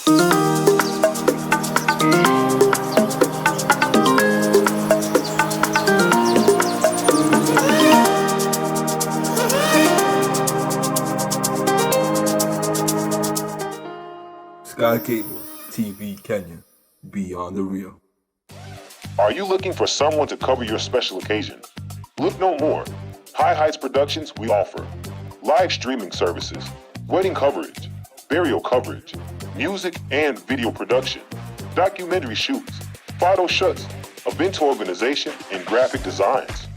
Sky Cable TV Kenya, beyond the real. Are you looking for someone to cover your special occasion? Look no more. High Heights Productions we offer live streaming services, wedding coverage, burial coverage, music and video production, documentary shoots, photo shoots, event organization, and graphic designs.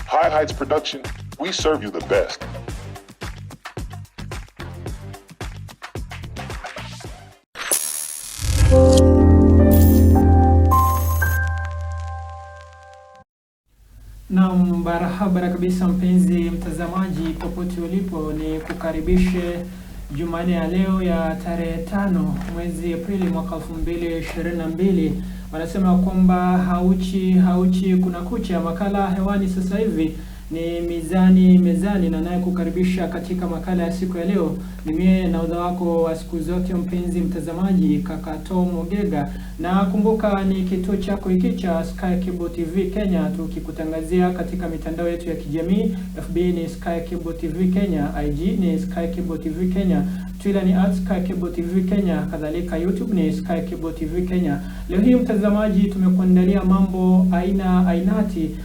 High Heights Production, we serve you the best. Na barabara kabisa mpenzi mtazamaji popote ulipo, ni kukaribishe Jumanne ya leo ya tarehe 5 mwezi Aprili mwaka 2022. Wanasema kwamba hauchi kuna kucha. Makala hewani sasa hivi ni mezani, na naye kukaribisha katika makala ya siku ya leo ni mie na udha wako wa siku zote mpenzi mtazamaji, kaka Tom Ogega. Na kumbuka ni kituo chako hiki cha Sky Cable TV Kenya, tukikutangazia katika mitandao yetu ya kijamii. FB ni Sky Cable TV Kenya, IG ni Sky Cable TV Kenya, Twitter ni @SkyCable TV Kenya, kadhalika YouTube ni Sky Cable TV Kenya. Leo hii mtazamaji, tumekuandalia mambo ainati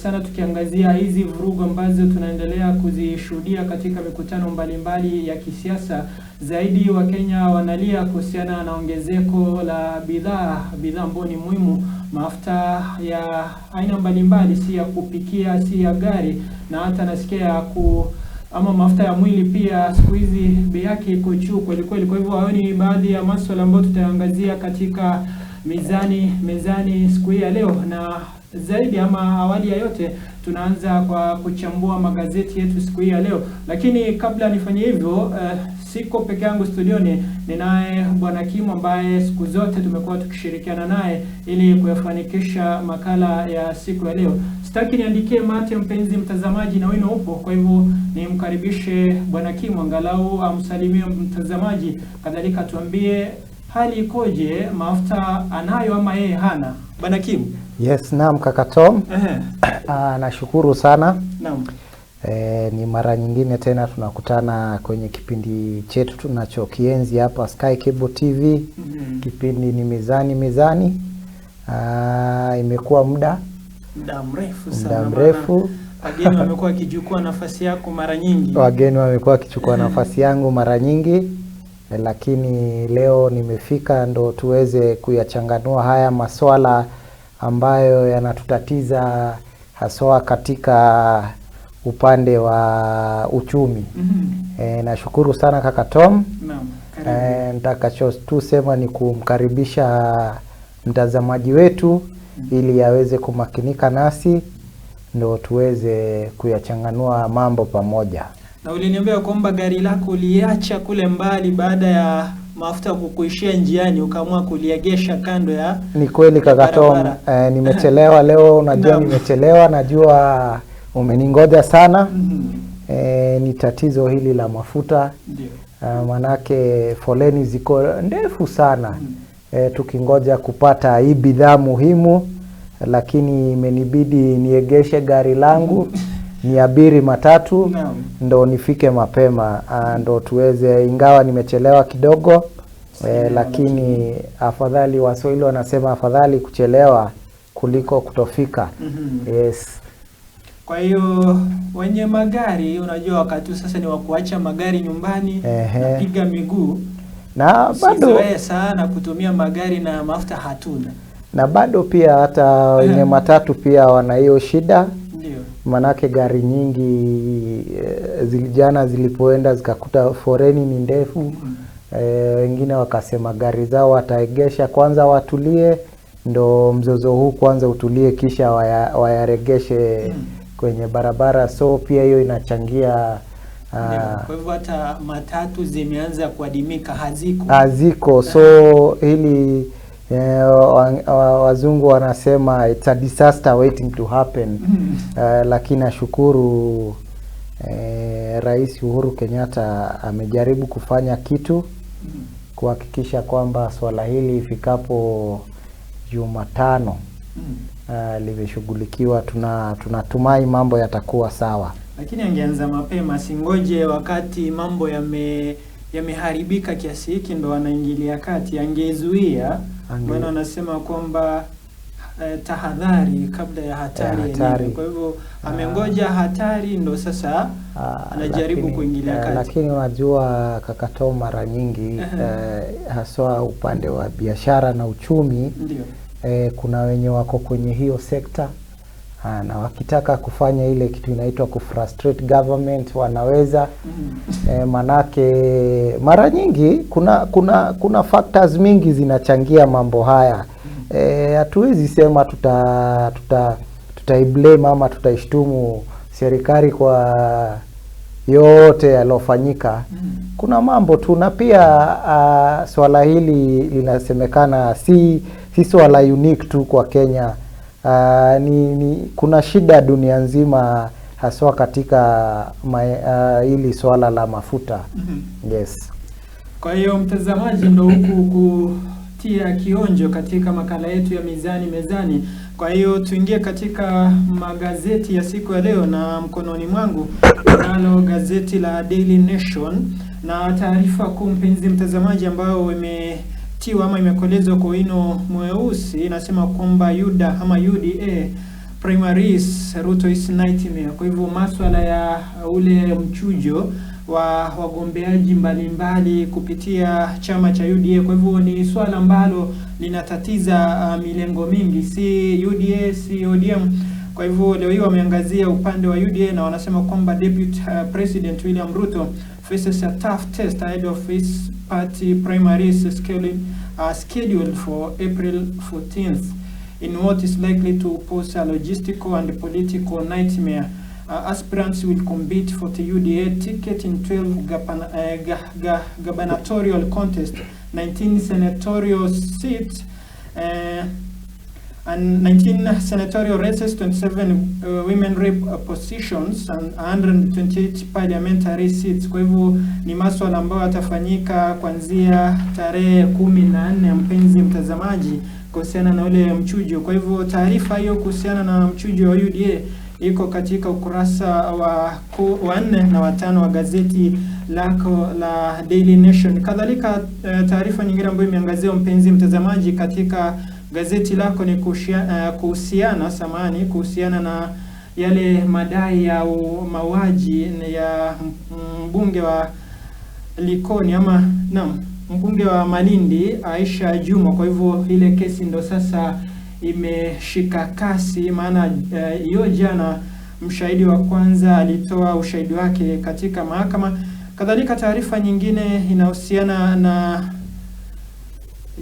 sana tukiangazia hizi vurugu ambazo tunaendelea kuzishuhudia katika mikutano mbalimbali ya kisiasa. Zaidi wa Kenya wanalia kuhusiana na ongezeko la bidhaa ambazo ni muhimu, mafuta ya aina mbalimbali, si ya kupikia, si ya gari, na hata nasikia ama mafuta ya mwili pia siku hizi bei yake iko juu kweli. Kwa hivyo hayo ni baadhi ya masuala ambayo tutaangazia katika mezani siku hii ya leo. Na zaidi ama awali ya yote, tunaanza kwa kuchambua magazeti yetu siku hii ya leo. Lakini kabla nifanye hivyo, siko peke yangu studioni, ninaye Bwana Kim ambaye siku zote tumekuwa tukishirikiana naye ili kuyafanikisha makala ya siku ya leo. Sitaki niandikie mate mpenzi mtazamaji, na wino upo, kwa hivyo nimkaribishe Bwana Kim angalau amsalimie mtazamaji, kadhalika tuambie hali ikoje, mafuta anayo ama yeye hana. Bwana Kim. Yes, naam kaka Tom. Nashukuru sana. Naam. Ni mara nyingine tena tunakutana kwenye kipindi chetu tunachokienzi hapa Sky Cable TV. Kipindi ni mezani. Imekuwa muda mrefu sana. Wageni wamekuwa wakichukua nafasi yako mara nyingi. Wageni wamekuwa wakichukua nafasi yangu mara nyingi. Lakini leo nimefika ndo tuweze kuyachanganua haya maswala ambayo yanatutatiza haswa katika upande wa uchumi. Nashukuru sana kaka Tom. Naam. Nitakacho tu sema ni kumkaribisha mtazamaji wetu ili aweze kumakinika nasi ndo tuweze kuyachanganua mambo pamoja. Na uliniambia kwamba gari lako uliacha kule mbali baada ya mafuta kukuishia njiani, ukaamua kuliegesha kando ya. Ni kweli kaka Tom, nimechelewa leo, unajua nimechelewa, najua umeningoja sana. Ni tatizo hili la mafuta. Ndio. Manake foleni ziko ndefu sana. Tukingoja kupata hii bidhaa muhimu, lakini imenibidi niegeshe gari langu niabiri matatu ndo nifike mapema, ndo tuweze, ingawa nimechelewa kidogo, lakini afadhali, Waswahili wanasema afadhali kuchelewa kuliko kutofika. Yes. Kwa hiyo wenye magari, unajua wakati sasa ni wa kuacha magari nyumbani, napiga miguu, na bado sana kutumia magari na mafuta hatuna. Na bado pia hata wenye matatu pia wana hiyo shida. Ndio. Manake gari nyingi jana zilipoenda zikakuta foreni ni ndefu. Wengine wakasema gari zao wataegesha kwanza watulie, ndo mzozo huu kwanza utulie, kisha wayaregeshe kwenye barabara. So pia hiyo inachangia. Kwa hivyo hata matatu zimeanza kuadimika, haziko. So hili wazungu wanasema it's a disaster waiting to happen. Lakini nashukuru Rais Uhuru Kenyatta amejaribu kufanya kitu kuhakikisha kwamba swala hili ifikapo Jumatano limeshughulikiwa. Tunatumai mambo yatakuwa sawa. Lakini angeanza mapema, singoje wakati mambo yameharibika kiasi hiki ndo anaingilia kati. Angezuia, maana anasema kwamba tahadhari kabla ya hatari yenyewe. Kwa hivyo amengoja hatari ndo sasa anajaribu kuingilia kati. Lakini unajua Kakato, mara nyingi haswa upande wa biashara na uchumi, kuna wenye wako kwenye hiyo sekta na wakitaka kufanya ile kitu inaitwa kufrustrate government wanaweza. Manake mara nyingi kuna factors mingi zinachangia mambo haya. Hatuwezi sema tutaiblame ama tutaishtumu serikali kwa yote yalofanyika. Kuna mambo tu, na pia swala hili linasemekana si swala unique tu kwa Kenya. Kuna shida dunia nzima haswa katika hili swala la mafuta. Yes. Kwa hiyo mtazamaji, ndo huku kutia kionjo katika makala yetu ya Mizani Mezani. Kwa hiyo tuingie katika magazeti ya siku ya leo, na mkononi mwangu nalo gazeti la Daily Nation, na taarifa kuu mpenzi mtazamaji ambao imetiwa ama imekolezwa kwa wino mweusi inasema kwamba UDA primaries Ruto is nightmare. Kwa hivyo masuala ya ule mchujo wa wagombeaji mbalimbali kupitia chama cha UDA, kwa hivyo ni swala ambalo linatatiza milengo mingi, si UDA si ODM. Kwa hivyo leo hii wameangazia upande wa UDA na wanasema kwamba Deputy President William Ruto faces a tough test ahead of his party primaries scheduled for April 14th in what is likely to pose a logistical and political nightmare. Aspirants will compete for the UDA ticket in 12 gubernatorial contests, 19 senatorial seats, and 19 senatorial races, 27 women rep positions and 128 parliamentary seats. Kwa hivyo ni masuala ambayo yatafanyika kuanzia tarehe 14 mpenzi mtazamaji, kuhusiana na ule mchujo. Kwa hivyo taarifa hiyo kuhusiana na mchujo wa UDA iko katika ukurasa wa 4 na 5 wa gazeti lako la Daily Nation. Kadhalika taarifa nyingine ambayo imeangazia mpenzi mtazamaji katika gazeti lako ni kuhusiana na yale madai ya mauaji ya mbunge wa Likoni mbunge wa Malindi Aisha Juma. Kwa hivyo ile kesi ndo sasa imeshika kasi, maana hiyo jana mshahidi wa kwanza alitoa ushahidi wake katika mahakama. Kadhalika taarifa nyingine inahusiana na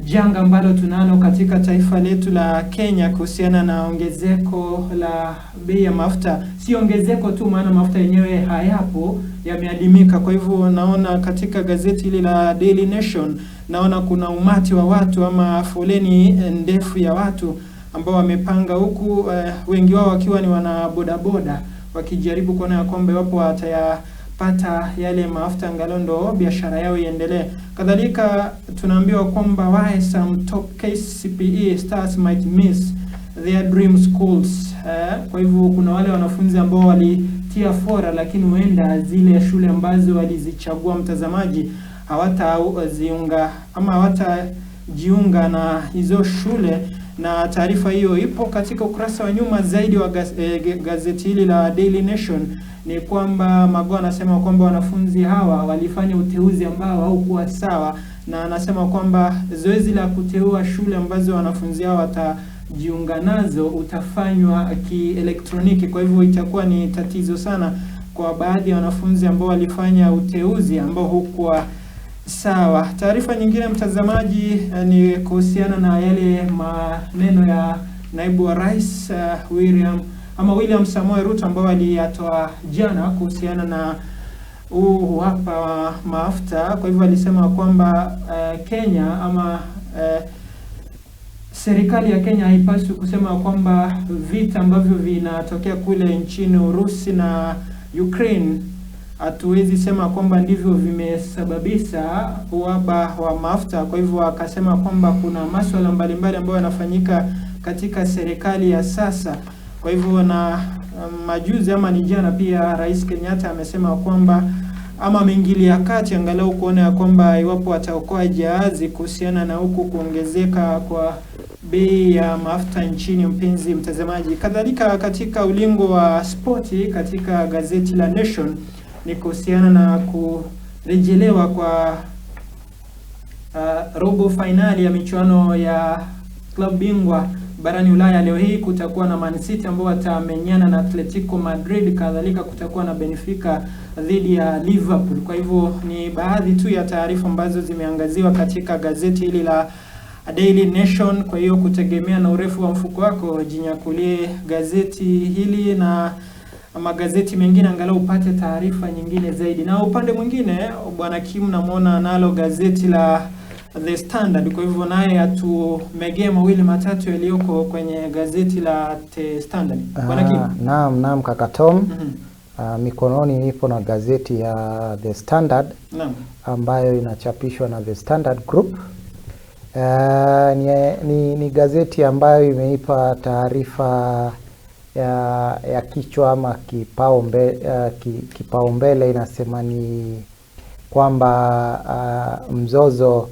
janga ambalo tunalo katika taifa letu la Kenya kuhusiana na ongezeko la bei ya mafuta. Si ongezeko tu, maana mafuta yenyewe hayapo, yameadimika. Kwa hivyo naona katika gazeti hili la Daily Nation, naona kuna umati wa watu ama foleni ndefu ya watu ambao wamepanga huku, wengi wao wakiwa ni wana bodaboda, wakijaribu kuona ya kwamba wapo watayapata yale mafuta ngalondo biashara yao iendelee. Kadhalika tunaambiwa kwamba why some top KCPE stars might miss their dream schools. Kwa hivyo kuna wale wanafunzi ambao walitia fora, lakini huenda zile shule ambazo walizichagua mtazamaji hawataziunga ama hawatajiunga na hizo shule. Na taarifa hiyo ipo katika ukurasa wa nyuma zaidi wa gazeti hili la Daily Nation. Ni kwamba Magoha anasema kwamba wanafunzi hawa walifanya uteuzi ambao haukuwa sawa, na anasema kwamba zoezi la kuteua shule ambazo wanafunzi hawa watajiunga nazo utafanywa kielektroniki. Kwa hivyo itakuwa ni tatizo sana kwa baadhi ya wanafunzi ambao walifanya uteuzi ambao hukuwa sawa. Taarifa nyingine mtazamaji ni kuhusiana na yale maneno ya naibu wa rais William Samoei Ruto ambao aliyatoa jana kuhusiana na hapa wa mafuta. Kwa hivyo alisema kwamba Kenya ama serikali ya Kenya haipaswi kusema kwamba vita ambavyo vinatokea kule nchini Urusi na Ukraine hatuwezi sema kwamba ndivyo vimesababisha uhaba wa mafuta. Kwa hivyo akasema kwamba kuna masuala mbalimbali ambayo yanafanyika katika serikali ya sasa. Kwa hivyo na majuzi ama ni jana pia Rais Kenyatta amesema kwamba ama ameingilia kati angalau kuona ya kwamba iwapo ataokoa jahazi kuhusiana na huku kuongezeka kwa bei ya mafuta nchini, mpenzi mtazamaji. Kadhalika katika ulingo wa spoti katika gazeti la Nation ni kuhusiana na kurejelewa kwa robo finali ya michuano ya klabu bingwa barani Ulaya. Leo hii kutakuwa na Man City ambao watamenyana na Atletico Madrid, kadhalika kutakuwa na Benfica dhidi ya Liverpool. Kwa hivyo ni baadhi tu ya taarifa ambazo zimeangaziwa katika gazeti hili la Daily Nation. Kwa hiyo kutegemea na urefu wa mfuko wako, jinyakulie gazeti hili na magazeti mengine angalau upate taarifa nyingine zaidi. Na upande mwingine bwana Kim namuona nalo gazeti la The Standard. Kwa hivyo naye atumegea mawili matatu yaliyoko kwenye gazeti la The Standard. Bwana Kim. Naam kaka Tom. Mikononi nipo na gazeti ya The Standard. Naam. Ambayo inachapishwa na The Standard Group. Ni gazeti ambayo imeipa taarifa ya kichwa ama kipaumbele inasema ni kwamba mzozo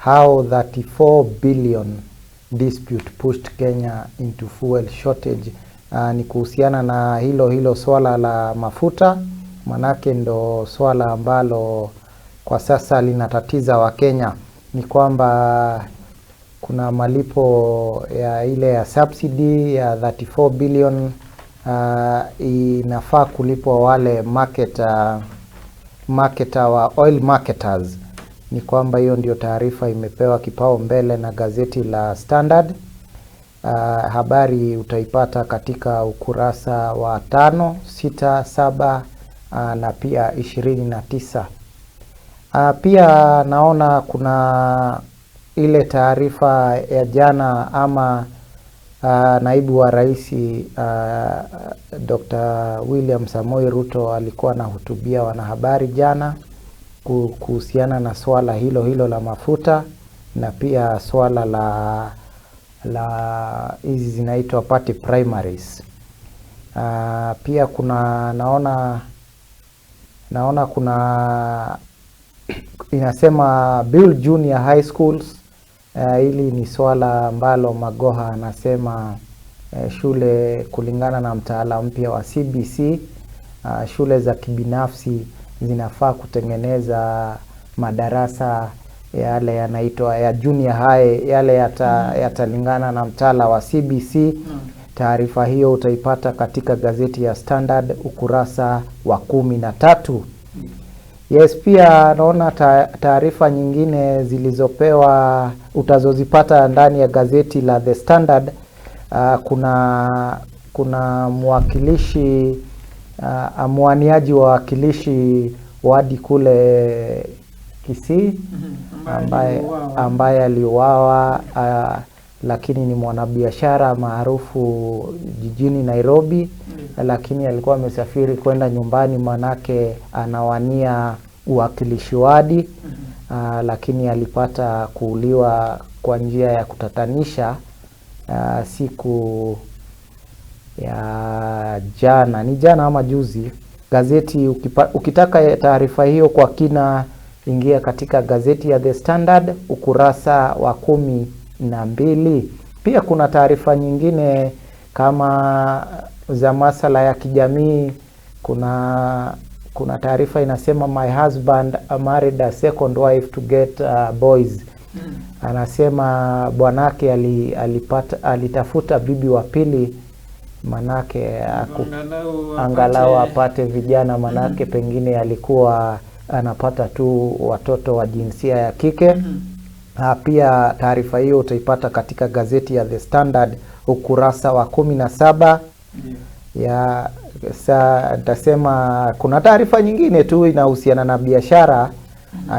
how 34 billion dispute pushed Kenya into fuel shortage. Ni kuhusiana na hilo swala la mafuta, manake ndo swala ambalo kwa sasa linatatiza wa Kenya. Ni kwamba kuna malipo ya ile ya subsidy ya 34 billion inafaa kulipwa wale marketer wa oil marketers. Ni kwamba hiyo ndio taarifa imepewa kipao mbele na gazeti la Standard. Habari utaipata katika ukurasa wa 5, 6, 7 na pia 29. Pia naona kuna ile taarifa ya jana ama naibu wa rais Dr. William Samoei Ruto alikuwa anahutubia wanahabari jana kuhusiana na swala hilo la mafuta, na pia swala la hizi zinaitwa party primaries. Pia kuna naona kuna inasema build junior high schools. Hili ni swala ambalo Magoha anasema shule kulingana na mtaala mpya wa CBC, shule za kibinafsi zinafaa kutengeneza madarasa yale yanaitwa ya junior high, yale yatalingana na mtaala wa CBC. Taarifa hiyo utaipata katika gazeti ya Standard ukurasa wa 13. Yes, pia naona taarifa nyingine zilizopewa utazozipata ndani ya gazeti la The Standard. Kuna mwakilishi mwaniaji wa wakilishi wadi kule Kisii ambaye aliuawa, lakini ni mwanabiashara maarufu jijini Nairobi. Lakini alikuwa amesafiri kwenda nyumbani manake anawania uwakilishi wadi. Lakini alipata kuuliwa kwa njia ya kutatanisha siku ya jana. Ni jana ama juzi. Gazeti ukitaka taarifa hiyo kwa kina, ingia katika gazeti ya The Standard ukurasa wa 12. Pia kuna taarifa nyingine kama za masala ya kijamii. Kuna taarifa inasema my husband married a second wife to get boys. Anasema bwanake alitafuta bibi wa pili manake angalau apate vijana, manake pengine alikuwa anapata tu watoto wa jinsia ya kike. Pia taarifa hiyo utaipata katika gazeti ya The Standard ukurasa wa 17. Ya nitasema kuna taarifa nyingine tu inahusiana na biashara.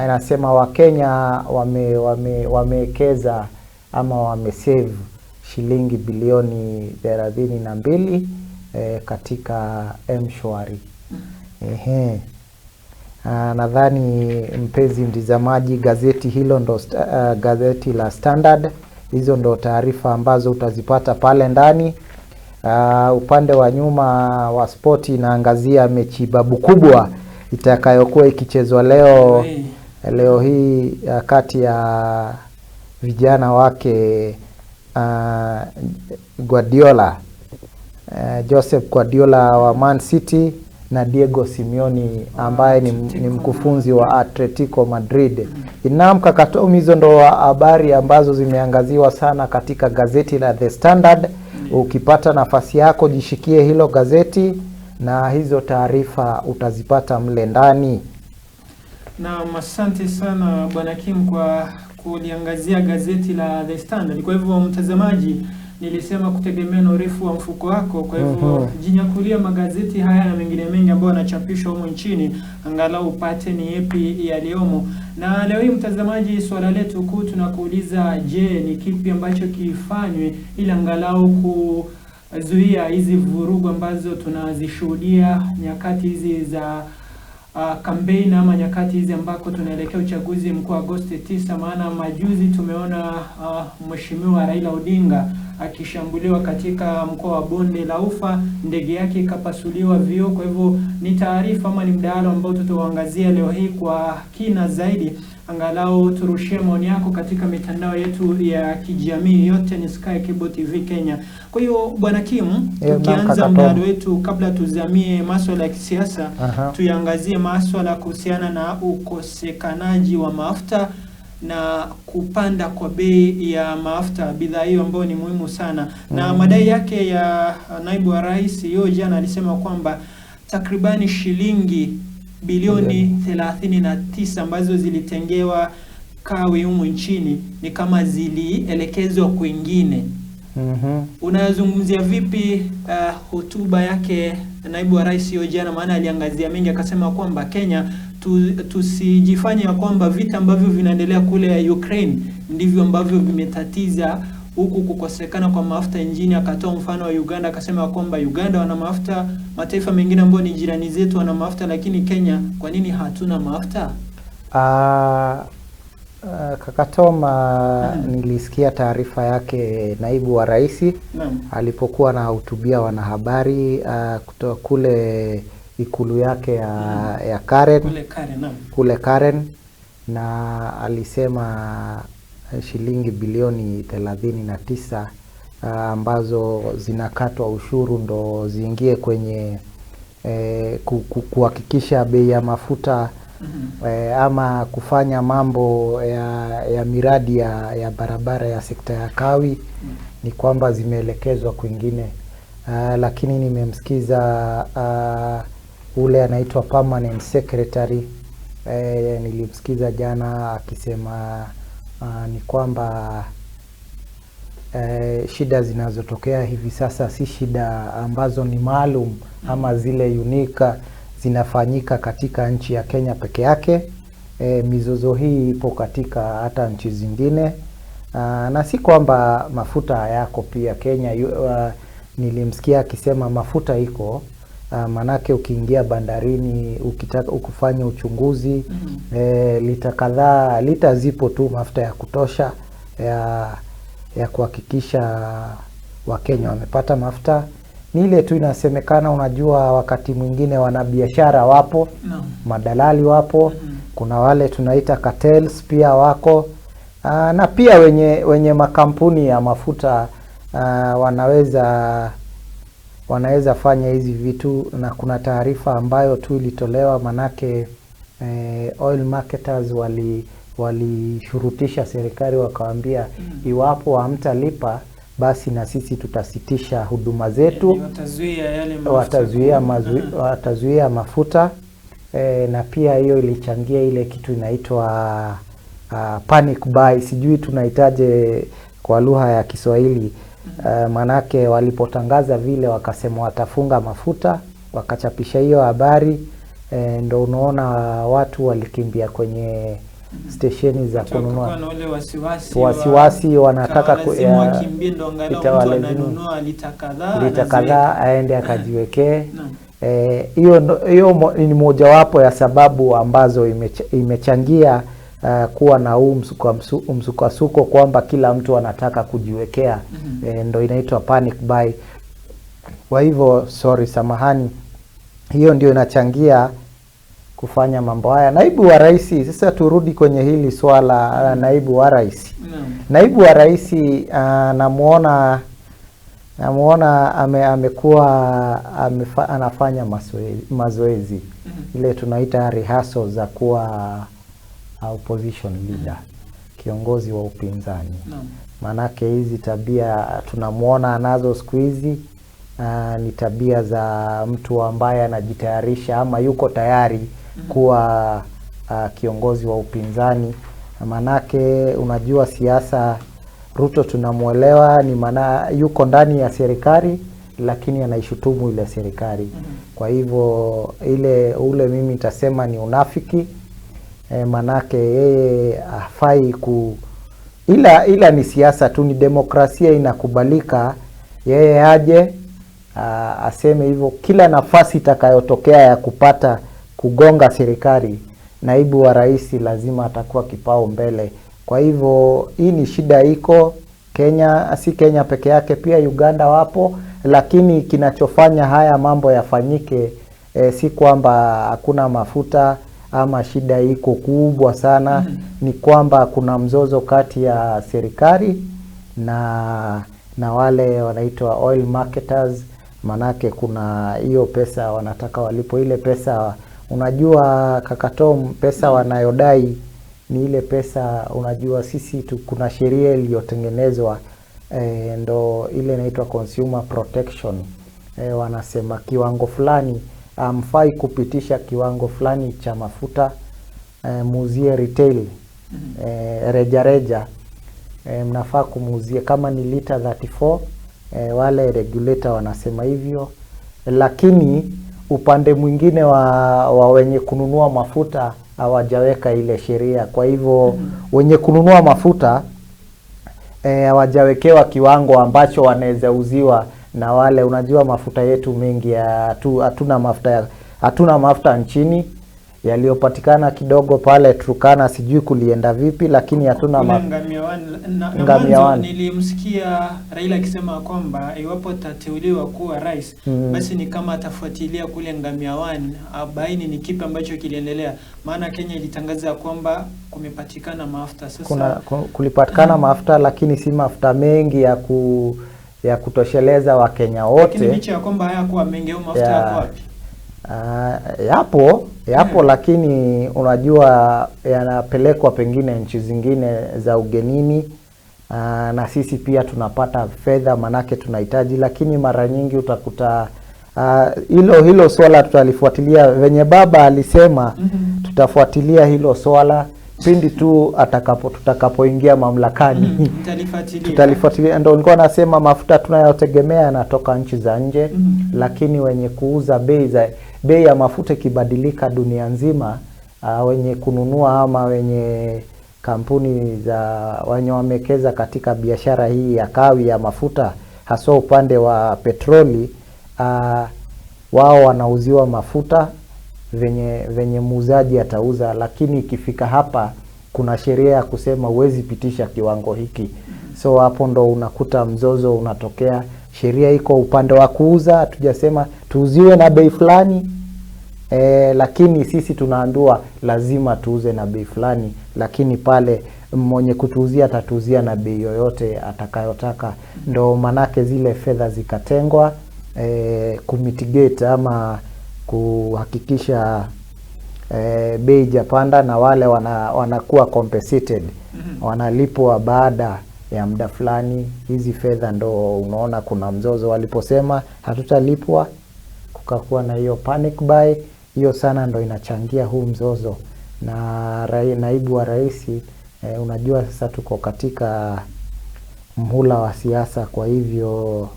Inasema Wakenya wamewekeza ama wamesave shilingi bilioni 32 katika M-Shwari. Nadhani mpenzi mtazamaji, gazeti hilo ndo gazeti la Standard. Hizo ndo taarifa ambazo utazipata pale ndani. Upande wa nyuma wa spoti inaangazia mechi babu kubwa itakayokuwa ikichezwa leo hii kati ya vijana wake Guardiola, Joseph Guardiola wa Man City na Diego Simeone ambaye ni mkufunzi wa Atletico Madrid. Inaam Kakatomi, hizo ndo habari ambazo zimeangaziwa sana katika gazeti la The Standard. Ukipata nafasi yako jishikie hilo gazeti na hizo taarifa utazipata mle ndani. Na asante sana Bwana Kim kwa kuliangazia gazeti la The Standard. Kwa hivyo mtazamaji, nilisema kutegemea na urefu wa mfuko wako. Kwa hivyo jinyakulia magazeti haya na mengine mengi ambayo yanachapishwa humu nchini, angalau upate ni yapi yaliomo. Na leo hii mtazamaji, swala letu kuu tunakuuliza, je, ni kipi ambacho kifanywe ili angalau kuzuia hizi vurugu ambazo tunazishuhudia nyakati hizi za kampeni ama nyakati hizi ambako tunaelekea uchaguzi mkuu Agosti 9. Maana majuzi tumeona Mheshimiwa Raila Odinga akishambuliwa katika mkoa wa Bonde la Ufa, ndege yake ikapasuliwa vioo. Kwa hivyo ni taarifa ama ni mdahalo ambao tutaangazia leo hii kwa kina zaidi. Angalau turushie maoni yako katika mitandao yetu ya kijamii, yote ni Sky Cable TV Kenya. Kwa hiyo Bwana Kim, tukianza mdahalo wetu, kabla tuzamie masuala ya kisiasa, tuangazie masuala kuhusiana na ukosekanaji wa mafuta na kupanda kwa bei ya mafuta, bidhaa hiyo ambayo ni muhimu sana. Na madai yake ya naibu wa rais jana alisema kwamba takribani shilingi bilioni 39 ambazo zilitengewa kawi humu nchini ni kama zilielekezwa kwingine. Unazungumzia vipi hotuba yake naibu wa rais jana? Maana aliangazia mengi, akasema kwamba Kenya tusijifanye ya kwamba vita ambavyo vinaendelea kule Ukraine ndivyo ambavyo vimetatiza huku kukosekana kwa mafuta nchini. Akatoa mfano wa Uganda, akasema kwamba Uganda wana mafuta, mataifa mengine ambayo ni jirani zetu wana mafuta, lakini Kenya kwa nini hatuna mafuta? Kakatoma, nilisikia taarifa yake naibu wa rais alipokuwa anahutubia wanahabari kutoka kule ikulu yake ya Karen, kule Karen, na alisema shilingi bilioni 39 ambazo zinakatwa ushuru ndo ziingie kwenye kuhakikisha bei ya mafuta ama kufanya mambo ya miradi ya barabara ya sekta ya kawi, ni kwamba zimeelekezwa kwingine. Lakini nimemsikiza ule anaitwa permanent secretary, nilimsikiza jana akisema ni kwamba shida zinazotokea hivi sasa si shida ambazo ni maalum ama zile unique zinafanyika katika nchi ya Kenya peke yake. Mizozo hii ipo katika hata nchi zingine, na si kwamba mafuta hayako pia Kenya. Nilimsikia akisema mafuta iko, manake ukiingia bandarini ukitaka ukufanya uchunguzi lita zipo tu mafuta ya kutosha ya kuhakikisha Wakenya wamepata mafuta. Ni ile tu inasemekana, unajua wakati mwingine wanabiashara wapo, madalali wapo, kuna wale tunaita cartels pia wako, na pia wenye makampuni ya mafuta wanaweza fanya hizi vitu. Na kuna taarifa ambayo tu ilitolewa, manake oil marketers walishurutisha serikali, wakawaambia iwapo hamtalipa basi na sisi tutasitisha huduma zetu, watazuia mafuta. Na pia hiyo ilichangia ile kitu inaitwa panic buy, sijui tunaitaje kwa lugha ya Kiswahili. Manake walipotangaza vile wakasema watafunga mafuta, wakachapisha hiyo habari, ndo unaona watu walikimbia kwenye stesheni za kununua. Wasiwasi wanataka wakimbie, ndo angalau mtu ananunua lita kadhaa aende akajiwekee. Hiyo ni mojawapo ya sababu ambazo imechangia kuwa na msukosuko kwamba kila mtu anataka kujiwekea. Ndo inaitwa panic buy. Kwa hivyo samahani, hiyo ndio inachangia kufanya mambo haya. Naibu wa rais, sasa turudi kwenye hili swala naibu wa rais. Naibu wa rais namuona amekuwa anafanya mazoezi ile tunaita rehearsal za kuwa opposition leader, kiongozi wa upinzani. Manake hizi tabia tunamuona anazo siku hizi ni tabia za mtu ambaye anajitayarisha ama yuko tayari kuwa kiongozi wa upinzani. Manake unajua siasa, Ruto tunamuelewa ni maana yuko ndani ya serikali lakini anaishutumu ile serikali. Kwa hivyo ule mimi nitasema ni unafiki. Manake yeye hafai ila ni siasa tu, ni demokrasia, inakubalika yeye aje aseme hivyo. Kila nafasi itakayotokea ya kupata kugonga serikali, naibu wa rais lazima atakuwa kipao mbele. Kwa hivyo hii ni shida iko Kenya, si Kenya peke yake, pia Uganda wapo. Lakini kinachofanya haya mambo yafanyike si kwamba hakuna mafuta ama shida iko kubwa sana. Ni kwamba kuna mzozo kati ya serikali na wale wanaitwa oil marketers. Manake kuna hiyo pesa wanataka walipo ile pesa. Unajua Kakatom, pesa wanayodai ni ile pesa, unajua sisi kuna sheria iliyotengenezwa ndo ile inaitwa consumer protection. Wanasema kiwango fulani mfai kupitisha kiwango fulani cha mafuta, muuzie retail, reja mnafaa kumuuzia kama ni lita 34, wale regulator wanasema hivyo. Lakini upande mwingine wa wenye kununua mafuta hawajaweka ile sheria. Kwa hivyo wenye kununua mafuta hawajawekewa kiwango ambacho wanaweza uziwa na wale. Unajua mafuta yetu mengi hatuna mafuta nchini, yaliyopatikana kidogo pale Turkana sijui kulienda vipi, lakini hatuna ngamia. Nilimsikia Raila akisema kwamba iwapo tateuliwa kuwa rais basi ni kama atafuatilia kule ngamia abaini ni kipi ambacho kiliendelea. Maana Kenya ilitangaza kwamba kumepatikana mafuta. Sasa kulipatikana mafuta, lakini si mafuta mengi ya kutosheleza Wakenya wote. Lakini licha ya kwamba hayakuwa mengi, mafuta yako wapi? Yapo lakini unajua yanapelekwa pengine nchi zingine za ugenini, na sisi pia tunapata fedha manake tunahitaji. Lakini mara nyingi utakuta hilo swala tutalifuatilia venye baba alisema. Tutafuatilia hilo swala pindi tu tutakapoingia mamlakani. Tutalifuatilia. Ndio nilikuwa nasema mafuta tunayotegemea yanatoka nchi za nje. Lakini wenye kuuza bei ya mafuta ikibadilika dunia nzima, wenye kununua ama wenye kampuni wenye wamekeza katika biashara hii ya kawi ya mafuta, hasa upande wa petroli, wao wanauziwa mafuta venye muuzaji atauza. Lakini ikifika hapa kuna sheria ya kusema huwezi pitisha kiwango hiki. So hapo ndo unakuta mzozo unatokea. Sheria iko upande wa kuuza, hatujasema tuuziwe na bei fulani, lakini sisi tunaambiwa lazima tuuze na bei fulani. Lakini pale mwenye kutuuzia atatuuzia na bei yoyote atakayotaka. Ndo manake zile fedha zikatengwa kumitigate ama kuhakikisha bei japanda, na wale wanakuwa compensated, wanalipwa baada ya muda fulani. Hizi fedha ndo unaona kuna mzozo. Waliposema hatutalipwa, kukakuwa na hiyo panic buy. Hiyo sana ndo inachangia huu mzozo. Na naibu wa rais, unajua sasa tuko katika mhula wa siasa, kwa hivyo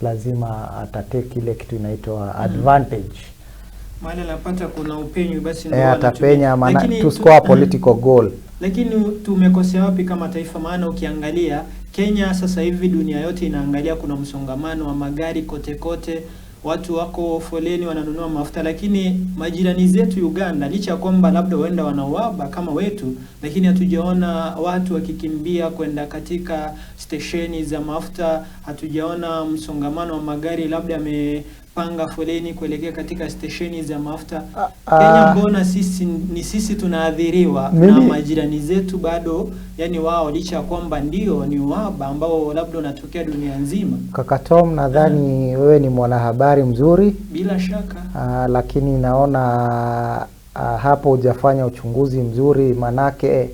lazima atatake ile kitu inaitwa advantage. Maana napata kuna upenyu basi ndio atapenya, maana to score political goal. Lakini tumekosea wapi kama taifa? Maana ukiangalia Kenya sasa hivi dunia yote inaangalia, kuna msongamano wa magari kote kote. watu wako foleni wananunua mafuta, lakini majirani zetu Uganda, licha kwamba labda waenda wanauaba kama wetu, lakini hatujaona watu wakikimbia kwenda katika stesheni za mafuta. Hatujaona msongamano wa magari labda yamepanga foleni kuelekea katika stesheni za mafuta. Kenya, mbona sisi tunaadhiriwa na majirani zetu bado? Yani wao licha kwamba ndio ni uhaba ambao labda unatokea dunia nzima. Kaka Tom, nadhani wewe ni mwanahabari mzuri. Bila shaka. Lakini naona hapo hujafanya uchunguzi mzuri, manake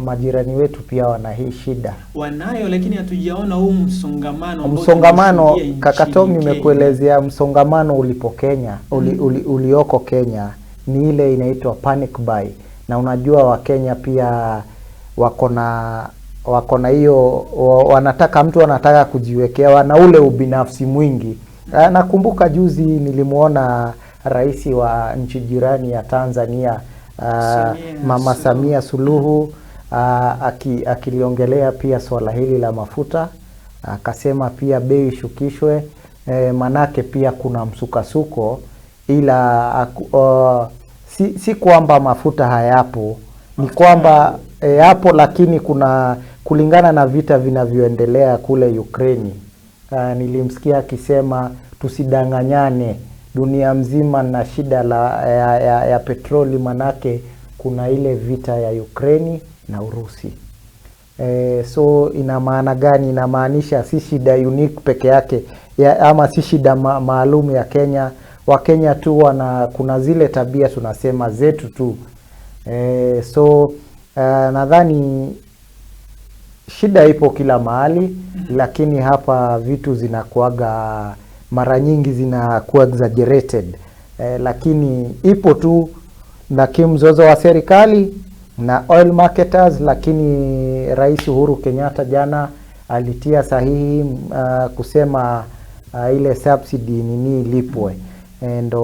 majirani wetu pia wana hii shida. Wanayo, lakini hatujaona huu msongamano. Msongamano, Kaka Tom, nimekuelezea msongamano ulipo Kenya, ulioko Kenya ni ile inaitwa panic buy. Na unajua Wakenya pia wako na hiyo, wanataka, mtu anataka kujiwekea, wana ule ubinafsi mwingi. Nakumbuka juzi nilimuona rais wa nchi jirani ya Tanzania, Mama Samia Suluhu, akiliongelea pia swala hili la mafuta. Akasema pia bei shukishwe, manake pia kuna msukasuko, ila si kwamba mafuta hayapo, ni kwamba yapo, lakini kuna, kulingana na vita vinavyoendelea kule Ukraine. Nilimsikia akisema tusidanganyane, dunia mzima na shida ya petroli, manake kuna ile vita ya Ukraine na Urusi. So ina maana gani? Inamaanisha si shida unique peke yake ama si shida maalum ya Kenya. Wakenya tu kuna zile tabia tunasema zetu tu. Nadhani shida ipo kila mahali, lakini hapa vitu zinakuaga mara nyingi zinakuwa exaggerated. Lakini ipo tu na kimzozo wa serikali na oil marketers, lakini Rais Uhuru Kenyatta jana alitia sahihi kusema ile subsidy nini lipwe, ndo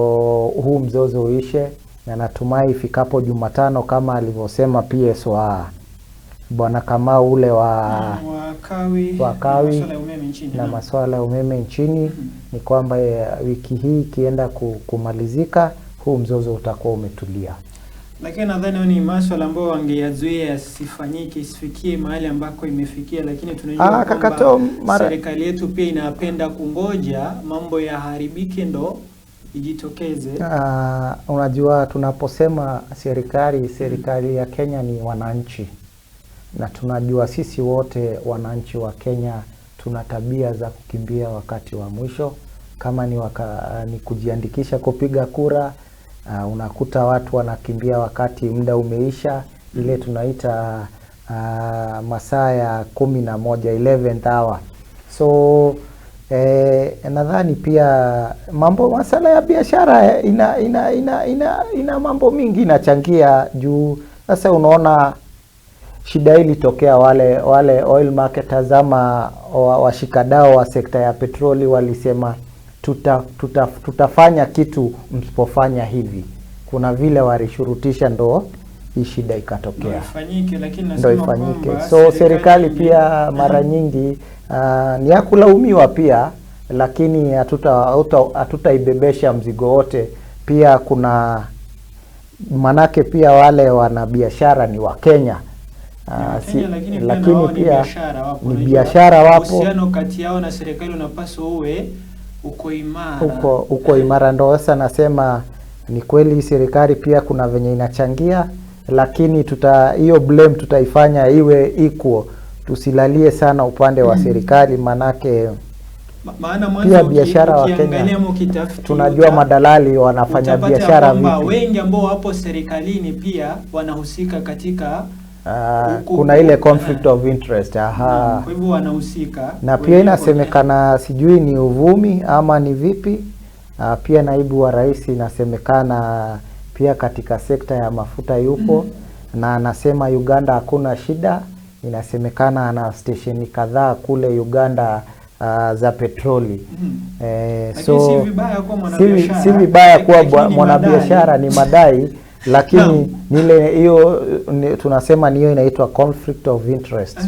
huu mzozo uishe, na natumai ifikapo Jumatano kama alivyosema PS wa Bwana Kamau ule wa Kawi na masuala ya umeme nchini, ni kwamba wiki hii ikienda kumalizika huu mzozo utakuwa umetulia. Lakini nadhani ni masuala ambayo wangeyazuia yasifanyike, isifikie mahali ambako imefikia, lakini tunajua kwamba serikali yetu pia inapenda kungoja mambo yaharibike ndo ijitokeze. Unajua tunaposema serikali ya Kenya ni wananchi, na tunajua sisi wote wananchi wa Kenya tuna tabia za kukimbia wakati wa mwisho. Kama ni kujiandikisha kupiga kura, unakuta watu wanakimbia wakati muda umeisha, ile tunaita masaa ya 11, 11th hour. So nadhani pia masala ya biashara ina mambo mingi inachangia juu. Sasa unaona shida hili tokea wale oil marketers ama washikadao wa sekta ya petroli walisema tutafanya kitu msipofanya hivi. Kuna vile walishurutisha ndo hii shida ikatokea. Ndo ifanyike. So serikali pia mara nyingi ni ya kulaumiwa pia, lakini hatutaibebesha mzigo wote. Pia kuna manake pia wale wanabiashara ni wa Kenya. Lakini pia ni biashara wapo. Uhusiano kati yao na serikali unapaswa uwe uko imara. Ndo sasa nasema ni kweli serikali pia kuna venye inachangia, lakini hiyo blame tutaifanya iwe equal. Tusilalie sana upande wa serikali, manake pia biashara wa Kenya tunajua madalali wanafanya biashara vipi. Wengi ambao wapo serikalini pia wanahusika katika kuna ile conflict of interest. Kwa hivyo wanahusika. Na pia inasemekana, sijui ni uvumi ama ni vipi, pia naibu wa rais inasemekana pia katika sekta ya mafuta yupo, na anasema Uganda hakuna shida. Inasemekana ana stesheni kadhaa kule Uganda za petroli. So si vibaya kuwa mwanabiashara, ni madai, lakini nile hiyo tunasema niyo inaitwa conflict of interest.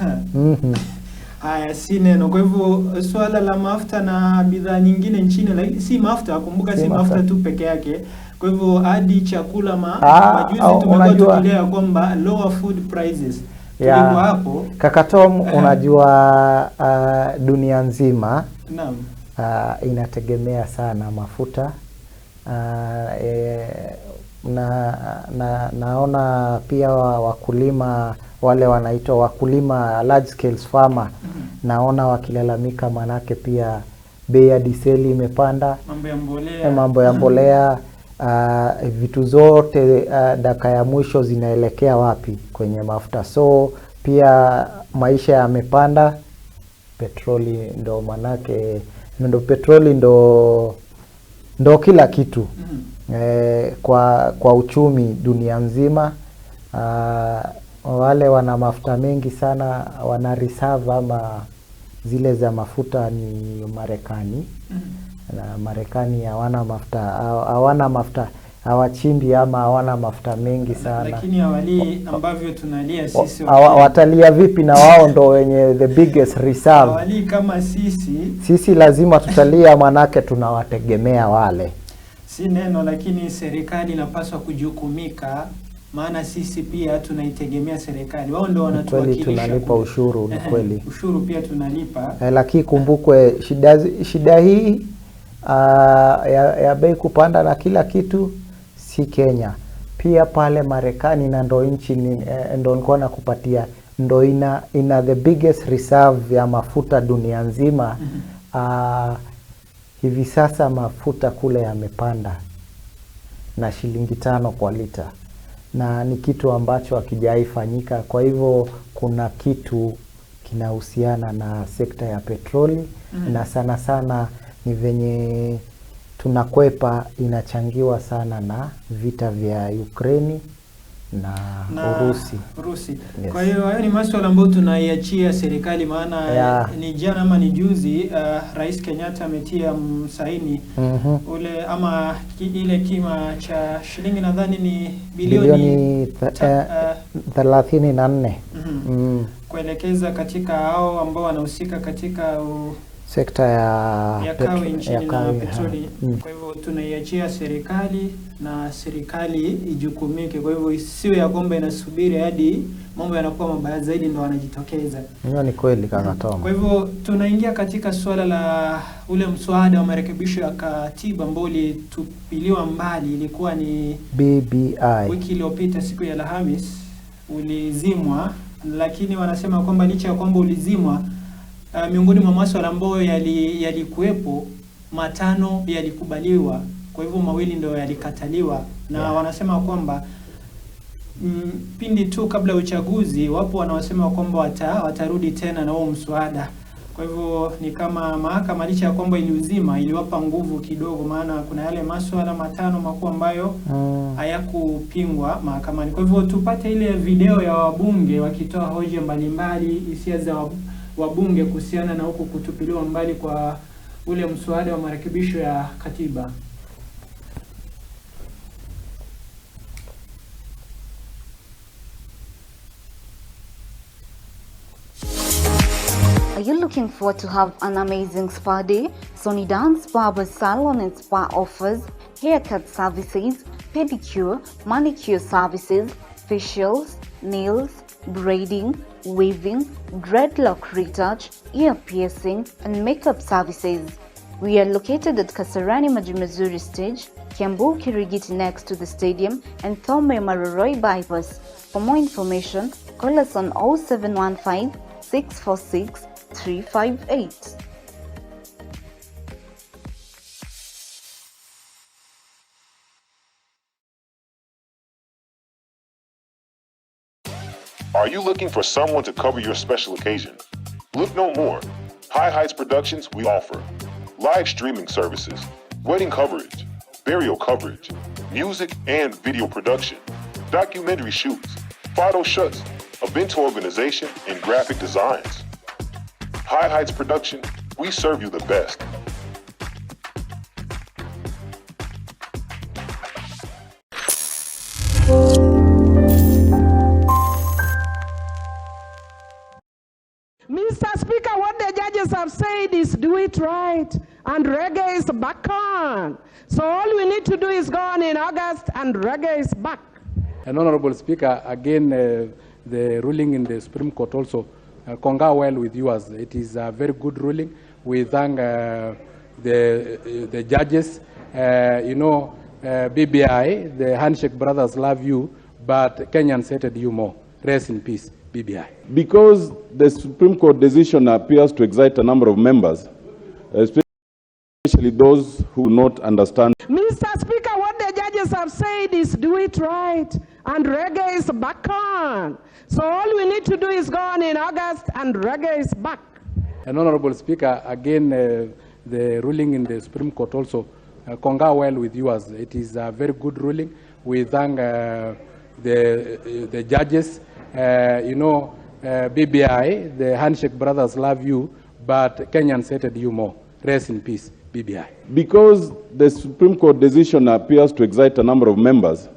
Haya, si neno. Kwa hivyo swala la mafuta na bidhaa nyingine nchini, like, si mafuta, kumbuka si mafuta tu peke yake. Kwa hivyo hadi chakula majuzi tumekuwa tukilea kwamba lower food prices. Tulikuwa hapo. Kaka Tom, unajua dunia nzima inategemea sana mafuta. Naona pia wakulima wale wanaitwa wakulima large scale farmer, naona wakilalamika manake pia bei ya diseli imepanda, mambo ya mbolea, vitu zote dakika ya mwisho zinaelekea wapi? Kwenye mafuta. So pia maisha yamepanda, petroli ndo manake petroli ndo kila kitu kwa uchumi dunia nzima. Wale wana mafuta mengi sana wana reserve ama zile za mafuta ni Marekani. Na Marekani hawana mafuta hawachimbi ama hawana mafuta mengi sana. Lakini awali ambavyo tunalia sisi watalia vipi na wao ndo wenye the biggest reserve. Awali kama sisi lazima tutalia manake tunawategemea wale. Si neno, lakini serikali inapaswa kujukumika, maana sisi pia tunaitegemea serikali. Wao ndio wanatuwakilisha. Tunalipa ushuru, ni kweli. Ushuru pia tunalipa. Lakini kumbukwe shida hii ya bei kupanda na kila kitu si Kenya. Pia pale Marekani na ndo nchi ndo nilikuwa nakupatia ndo ina the biggest reserve ya mafuta dunia nzima. Hivi sasa mafuta kule yamepanda na shilingi 5 kwa lita, na ni kitu ambacho hakijaifanyika. Kwa hivyo kuna kitu kinahusiana na sekta ya petroli, na sana sana ni venye tunakwepa inachangiwa sana na vita vya Ukraini na Urusi. Yes. Kwa hiyo hayo ni masuala ambayo tunaiachia serikali, maana ni jana ama ni juzi Rais Kenyatta ametia saini ule ama ile kima cha shilingi nadhani ni bilioni 34 kuelekeza katika hao ambao wanahusika katika sekta ya kawi nchini na petroli. Kwa hivyo tunaiachia serikali na serikali ijukumike. Kwa hivyo isiwe ya kwamba inasubiri hadi mambo yanakuwa mabaya zaidi ndio wanajitokeza. Hiyo ni kweli kaka Tom. Kwa hivyo tunaingia katika swala la ule mswada wa marekebisho ya katiba ambao ulitupiliwa mbali. Ilikuwa ni BBI. Wiki iliyopita siku ya Alhamisi ulizimwa, lakini wanasema kwamba licha ya kwamba ulizimwa, miongoni mwa masuala ambayo yalikuwepo 5 yalikubaliwa, kwa hivyo 2 ndio yalikataliwa. Na wanasema kwamba pindi tu kabla ya uchaguzi wapo wanaosema kwamba watarudi tena na huo mswada. Kwa hivyo ni kama mahakama licha ya kwamba iliuzima iliwapa nguvu kidogo, maana kuna yale masuala 5 makuu ambayo hayakupingwa mahakamani. Kwa hivyo tupate ile video ya wabunge wakitoa hoja mbalimbali, hisia za wabunge kuhusiana na huko kutupiliwa mbali kwa ule mswada wa marekebisho ya katiba. Are you looking forward to have an amazing spa day? Sony Dance Barber Salon and Spa offers haircut services, pedicure, manicure services, facials, nails, braiding, weaving, dreadlock retouch, ear piercing, and makeup services. We are located at Kasarani Majimazuri Stage, Kiambu Kirigiti next to the stadium, and Thome Maroroi bypass. For more information, call us on 0715 646 358. Are you looking for someone to cover your special occasion? Look no more. High Heights Productions we offer live streaming services, wedding coverage, burial coverage, music and video production, documentary shoots, photo shoots, event organization, and graphic designs. High Heights Production, we serve you the best. Mr. Speaker, judges have said is do it right, and reggae is back on. So all we need to do is go on in August and reggae is back. And Honorable Speaker, again, the ruling in the Supreme Court also concur well with you as it is a very good ruling. We thank the judges. BBI, the handshake brothers love you, but Kenyans hated you more. Rest in peace, BBI. Because the Supreme Court decision appears to excite a number of members, especially those who do not understand. Mr. Speaker, what the judges have said is do it right, and reggae is back on. So all we need to do is go on in August and reggae is back. And Honorable Speaker, again, the ruling in the Supreme Court also concur well with you as it is a very good ruling. We thank the judges. BBI, the handshake brothers love you, but Kenyans hated you more. Rest in peace, BBI. Because the Supreme Court decision appears to excite a number of members,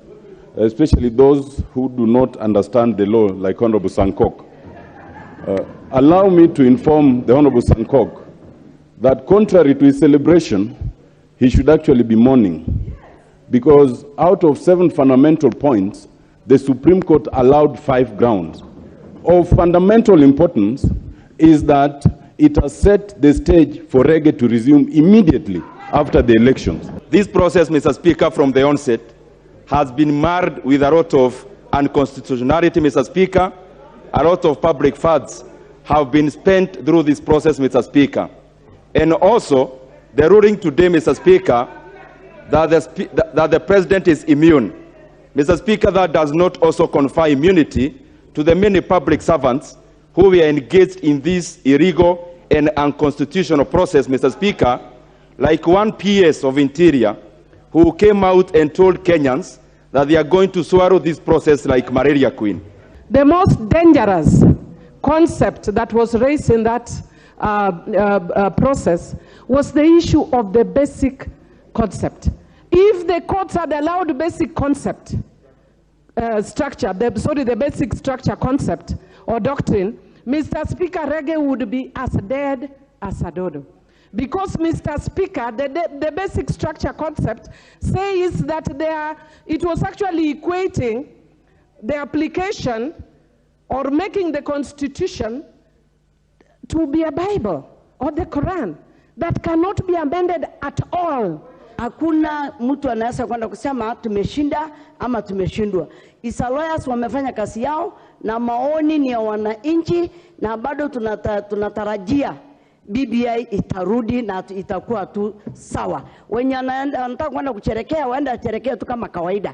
especially those who do not understand the law, like Honorable Sankok. Allow me to inform the Honorable Sankok that contrary to his celebration, he should actually be mourning. Because out of 7 fundamental points, the Supreme Court allowed 5 grounds. Of fundamental importance is that it has set the stage for reggae to resume immediately after the elections. This process, Mr. Speaker, from the onset, has been marred with a lot of unconstitutionality, Mr. Speaker. A lot of public funds have been spent through this process, Mr. Speaker. And also, the ruling today, Mr. Speaker, that the President is immune. Mr. Speaker, that does not also confer immunity to the many public servants who were engaged in this illegal and unconstitutional process, Mr. Speaker, like one PS of Interior who came out and told Kenyans that they are going to swallow this process like malaria queen. The most dangerous concept that was raised in that process was the issue of the basic concept. If the courts had allowed basic concept the basic structure concept or doctrine, Mr. Speaker, reggae would be as dead as a dodo. Because, Mr. Speaker, the basic structure concept says that it was actually equating the application or making the Constitution to be a Bible or the Quran that cannot be amended at all. Hakuna mtu anaweza kwenda kusema tumeshinda ama tumeshindwa. Isa lawyers wamefanya kazi yao na maoni ni ya wananchi, na bado tunatarajia BBI itarudi na itakuwa tu sawa. Wenye wanataka kwenda kucherekea waenda cherekea tu kama kawaida.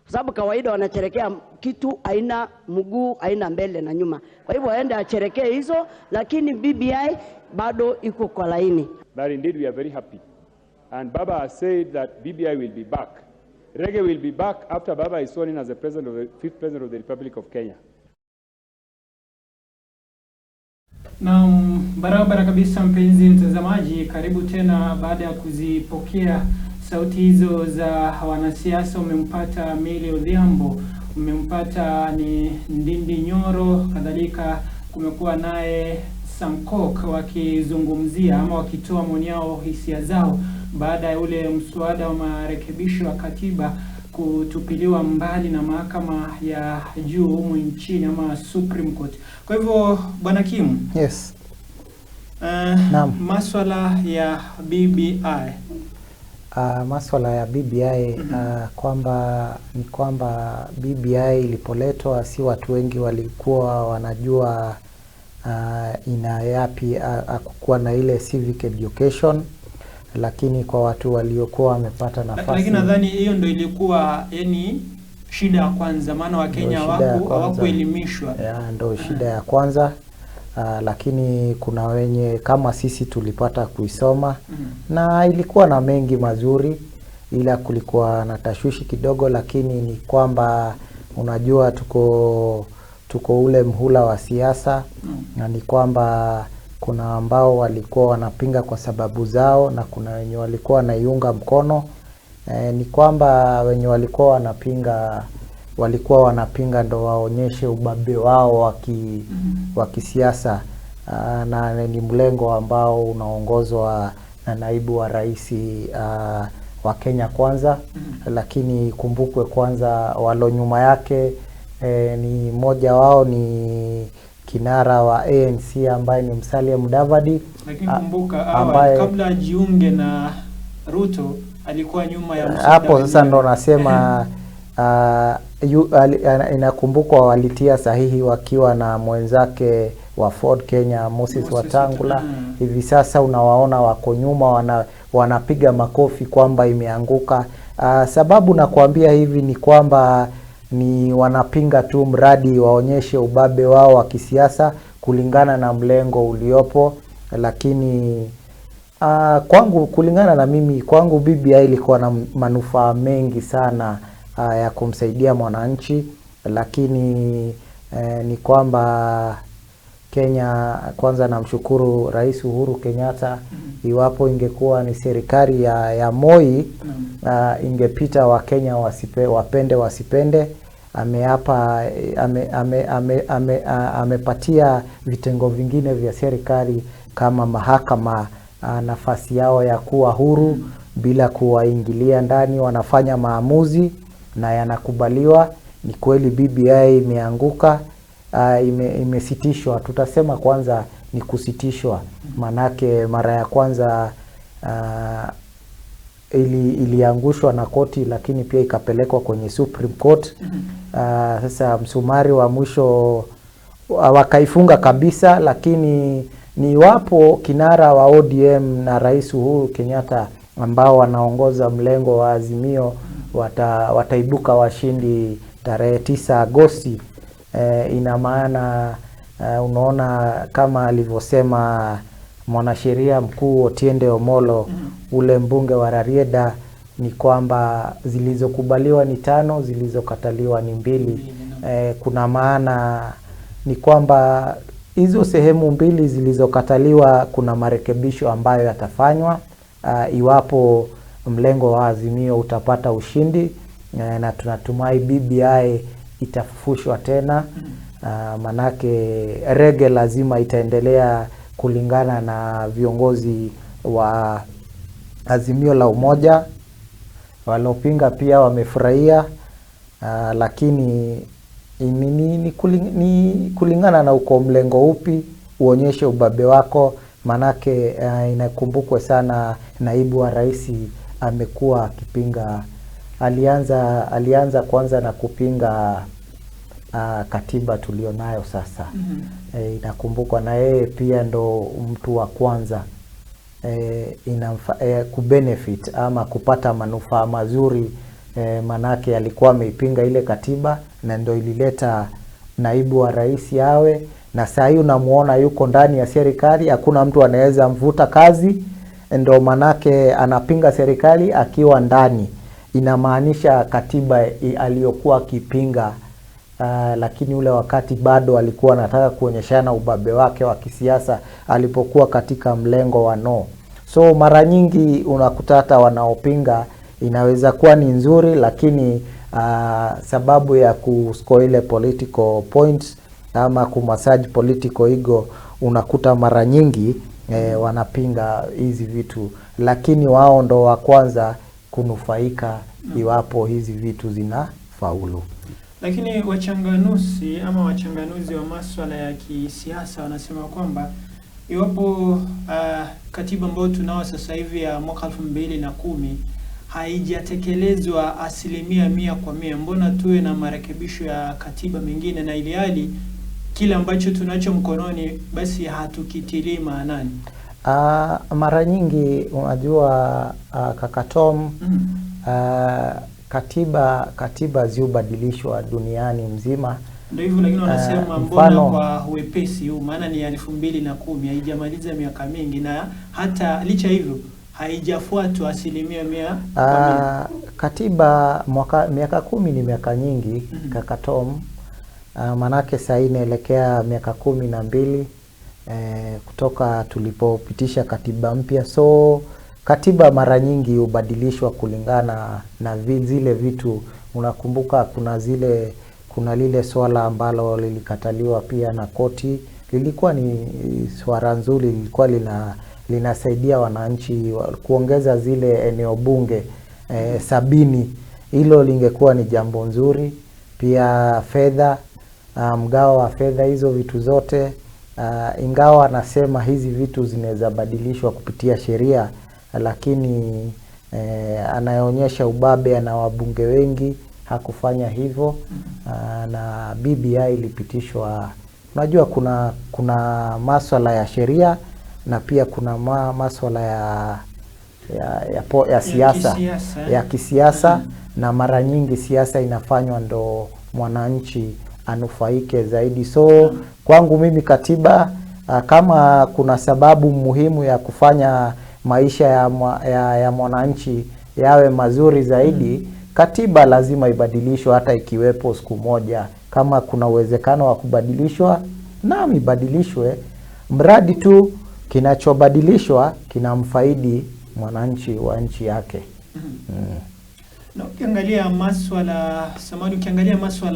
Kwa sababu kawaida wanacherekea kitu aina mguu, aina mbele na nyuma. Kwa hivyo waenda acherekea hizo, lakini BBI bado iko kwa laini. But indeed we are very happy. And Baba has said that BBI will be back. Reggae will be back after Baba is sworn in as the fifth president of the Republic of Kenya. Na barabara kabisa, mpenzi mtazamaji, karibu tena baada ya kuzipokea sauti hizo za wanasiasa. Umempata Mili Odhiambo, umempata ni Ndindi Nyoro, kadhalika kumekuwa naye Sankok wakizungumzia ama wakitoa maoni yao, hisia zao baada ya ule mswada wa marekebisho ya katiba kutupiliwa mbali na mahakama ya juu humu nchini ama Supreme Court. Kwa hivyo Bwana Kim, yes. Maswala ya BBI. Maswala ya BBI kwamba BBI ilipoletwa si watu wengi walikuwa wanajua ina yapi, hakukuwa na ile civic education, lakini kwa watu waliokuwa wamepata nafasi. Lakini nadhani hiyo ndio ilikuwa shida ya kwanza, maana Wakenya hawakuelimishwa. Ndio shida ya kwanza. Lakini kuna wenye kama sisi tulipata kuisoma na ilikuwa na mengi mazuri, ila kulikuwa na tashwishi kidogo, lakini ni kwamba unajua tuko ule mhula wa siasa, na ni kwamba kuna ambao walikuwa wanapinga kwa sababu zao na kuna wenye walikuwa wanaiunga mkono. Ni kwamba wenye walikuwa wanapinga ndo waonyeshe ubabe wao wa kisiasa. na ni mlengo ambao unaongozwa na naibu wa rais wa Kenya Kwanza. Lakini kumbukwe kwanza walo nyuma yake ni mmoja wao ni kinara wa ANC ambaye ni Musalia Mudavadi. Lakini kumbuka awali kabla ajiunge na Ruto alikuwa nyuma ya Musalia. Hapo sasa ndo nasema inakumbukwa walitia sahihi wakiwa na mwenzake wa Ford Kenya Moses Wetangula. Hivi sasa unawaona wako nyuma wanapiga makofi kwamba imeanguka. Sababu nakwambia hivi ni kwamba ni wanapinga tu mradi waonyeshe ubabe wao wa kisiasa kulingana na mlengo uliopo. Lakini kwangu, kulingana na mimi, kwangu BBI ilikuwa na manufaa mengi sana ya kumsaidia mwananchi. Lakini ni kwamba Kenya Kwanza, namshukuru Rais Uhuru Kenyatta. Iwapo ingekuwa ni serikali ya Moi, ingepita Wakenya wapende wasipende. Amepatia vitengo vingine vya serikali kama mahakama nafasi yao ya kuwa huru bila kuwaingilia ndani, wanafanya maamuzi na yanakubaliwa. Ni kweli BBI imeanguka, imesitishwa. Tutasema kwanza ni kusitishwa, manake mara ya kwanza iliangushwa na koti, lakini pia ikapelekwa kwenye Supreme Court. Sasa msumari wa mwisho wakaifunga kabisa. Lakini ni wapo kinara wa ODM na Rais Uhuru Kenyatta ambao wanaongoza mlengo wa Azimio wataibuka washindi tarehe 9 Agosti. Ina maana unaona kama alivyosema mwanasheria mkuu Otiende Omolo, ule mbunge wa Rarieda, ni kwamba zilizokubaliwa ni 5, zilizokataliwa ni 2. Kuna maana ni kwamba hizo sehemu 2 zilizokataliwa kuna marekebisho ambayo yatafanywa iwapo mlengo wa Azimio utapata ushindi, na tunatumai BBI itafufushwa tena. Manake rege lazima itaendelea kulingana na viongozi wa Azimio la Umoja. Walopinga pia wamefurahia, lakini ni kulingana na uko mlengo upi, uonyeshe ubabe wako. Manake inakumbukwe sana naibu wa rais amekuwa akipinga, alianza kwanza na kupinga katiba tulionayo sasa. Inakumbukwa na yeye pia ndo mtu wa kwanza kubenefit ama kupata manufaa mazuri, manake alikuwa ameipinga ile katiba na ndo ilileta naibu wa rais yawe. Na saa hii unamuona yuko ndani ya serikali, hakuna mtu anaweza mvuta kazi, ndo manake anapinga serikali akiwa ndani. Inamaanisha katiba aliyokuwa akipinga, lakini ule wakati bado alikuwa anataka kuonyeshana ubabe wake wa kisiasa alipokuwa katika mlengo wa no. So mara nyingi unakuta hata wanaopinga inaweza kuwa ni nzuri, lakini sababu ya kuscore ile political points ama kumassage political ego, unakuta mara nyingi wanapinga hizi vitu, lakini wao ndo wa kwanza kunufaika iwapo hizi vitu zinafaulu. Lakini wachanganuzi ama wachanganuzi wa masuala ya kisiasa wanasema kwamba iwapo katiba ambayo tunao sasa hivi ya mwaka 2010 haijatekelezwa 100%, mbona tuwe na marekebisho ya katiba mengine, na ili hali kile ambacho tunacho mkononi basi hatukitilii maanani? Mara nyingi unajua kaka Tom, katiba ziubadilishwa duniani mzima. Ndio hivyo, lakini wanasema mbona kwa wepesi huu, maana ni 2010 haijamaliza miaka mingi, na hata licha hivyo haijafuatwa 100%. Katiba miaka 10 ni miaka nyingi kaka Tom. Manake sasa inaelekea miaka 12 kutoka tulipopitisha katiba mpya. So katiba mara nyingi hubadilishwa kulingana na zile vitu. Unakumbuka kuna lile swala ambalo lilikataliwa pia na koti lilikuwa ni swala nzuri, lilikuwa linasaidia wananchi kuongeza zile eneo bunge 70. Hilo lingekuwa ni jambo nzuri. Pia fedha, mgao wa fedha, hizo vitu zote, ingawa anasema hizi vitu zinaweza badilishwa kupitia sheria, lakini anaonyesha ubabe na wabunge wengi hakufanya hivyo. Na BBI ilipitishwa. Unajua kuna masuala ya sheria na pia kuna masuala ya siasa, ya kisiasa, na mara nyingi siasa inafanywa ndo mwananchi anufaike zaidi. So kwangu mimi katiba, kama kuna sababu muhimu ya kufanya maisha ya mwananchi yawe mazuri zaidi, katiba lazima ibadilishwe, hata ikiwepo siku moja. Kama kuna uwezekano wa kubadilishwa, naam, ibadilishwe, mradi tu kinachobadilishwa kinamfaidi mwananchi wa nchi yake. Na ukiangalia masuala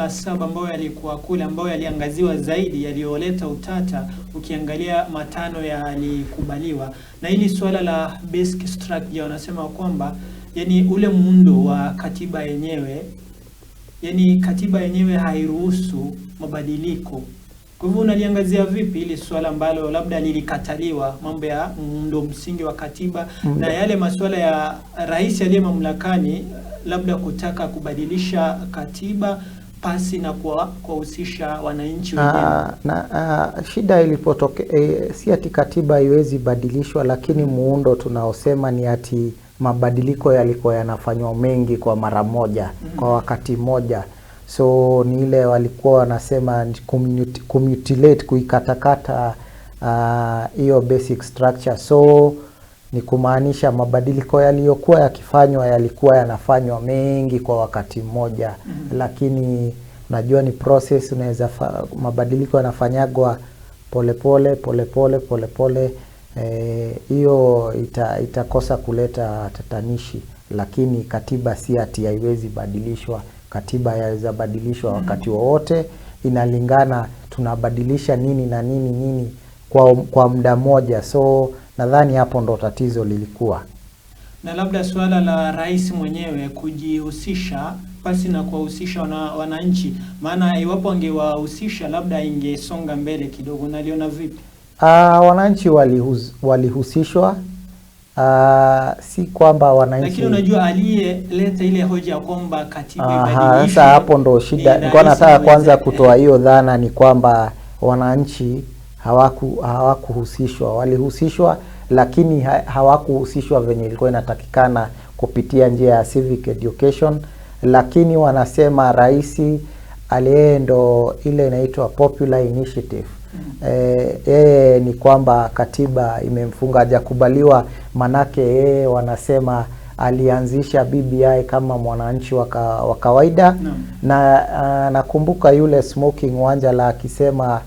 7 ambayo yalikuwa kule, ambayo yaliangaziwa zaidi, yalioleta utata, ukiangalia 5 yalikubaliwa. Na hili swala la basic structure, wanasema kwamba yani ule muundo wa katiba yenyewe, yani katiba yenyewe hairuhusu mabadiliko. Kwa hivyo unaliangazia vipi ili swala ambalo labda lilikataliwa, mambo ya muundo msingi wa katiba na yale masuala ya rais aliye mamlakani labda kutaka kubadilisha katiba pasi na kuwahusisha wananchi wenyewe? Shida ilipotokea si ati katiba haiwezi badilishwa, lakini muundo tunaosema ni ati mabadiliko yalikuwa yanafanywa mengi kwa mara moja, kwa wakati moja. So ni ile walikuwa wanasema kumutilate, kuikatakata hiyo basic structure. So ni kumaanisha mabadiliko yaliyokuwa yakifanywa yalikuwa yanafanywa mengi kwa wakati mmoja. Lakini unajua ni process, unaweza mabadiliko yanafanyagwa polepole polepole. Hiyo itakosa kuleta tatanishi, lakini katiba si ati haiwezi badilishwa. Katiba yaweza badilishwa wakati wowote, inalingana tunabadilisha nini na nini kwa muda moja. So nadhani hapo ndo tatizo lilikuwa. Na labda swala la rais mwenyewe kujihusisha pasi na kuwahusisha wananchi, maana iwapo angewahusisha labda ingesonga mbele kidogo. Naliona vipi? Wananchi walihusishwa. Si kwamba wananchi, lakini unajua aliyeleta ile hoja kwamba katiba ibadilishwe. Sasa hapo ndo shida. Nilikuwa nataka kwanza kutoa hiyo dhana ni kwamba wananchi hawakuhusishwa. Walihusishwa, lakini hawakuhusishwa venye ilikuwa inatakikana kupitia njia ya civic education. Lakini wanasema rais aliye ndo ile inaitwa popular initiative. Ni kwamba katiba imemfunga, hajakubaliwa, manake wanasema alianzisha BBI kama mwananchi wa kawaida. Na nakumbuka yule Smoking Wanjala akisema,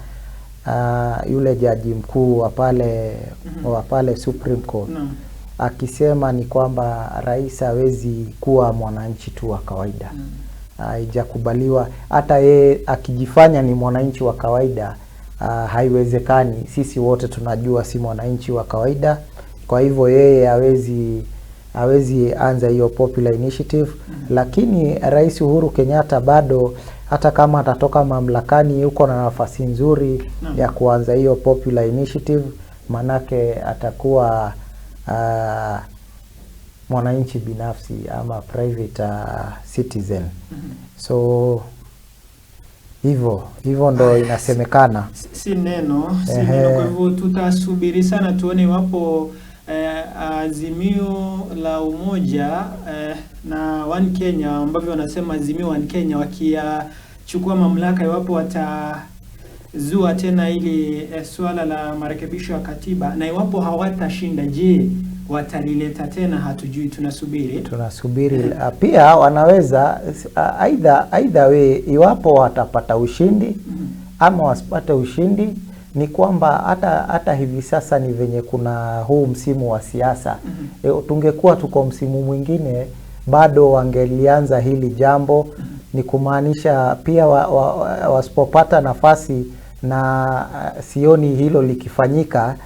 yule jaji mkuu wa pale Supreme Court, akisema ni kwamba rais hawezi kuwa mwananchi tu wa kawaida. Haijakubaliwa. Hata yeye akijifanya ni mwananchi wa kawaida, haiwezekani. Sisi wote tunajua si mwananchi wa kawaida. Kwa hivyo yeye hawezi anza hiyo popular initiative. Lakini Rais Uhuru Kenyatta bado, hata kama atatoka mamlakani, yuko na nafasi nzuri ya kuanza hiyo popular initiative, manake atakuwa mwananchi binafsi ama private citizen. So hivyo ndo inasemekana. Si neno. Kwa hivyo tutasubiri sana tuone iwapo azimio la umoja na One Kenya, ambavyo wanasema azimio One Kenya, wakichukua mamlaka, iwapo watazua tena ili swala la marekebisho ya katiba, na iwapo hawatashinda, je, watalileta tena? Hatujui, tunasubiri. Pia wanaweza either way, iwapo watapata ushindi ama wasipate ushindi, ni kwamba hata hivi sasa ni venye kuna huu msimu wa siasa. Tungekuwa tuko msimu mwingine, bado wangelianza hili jambo. Ni kumaanisha pia wasipopata nafasi na sioni hilo likifanyika.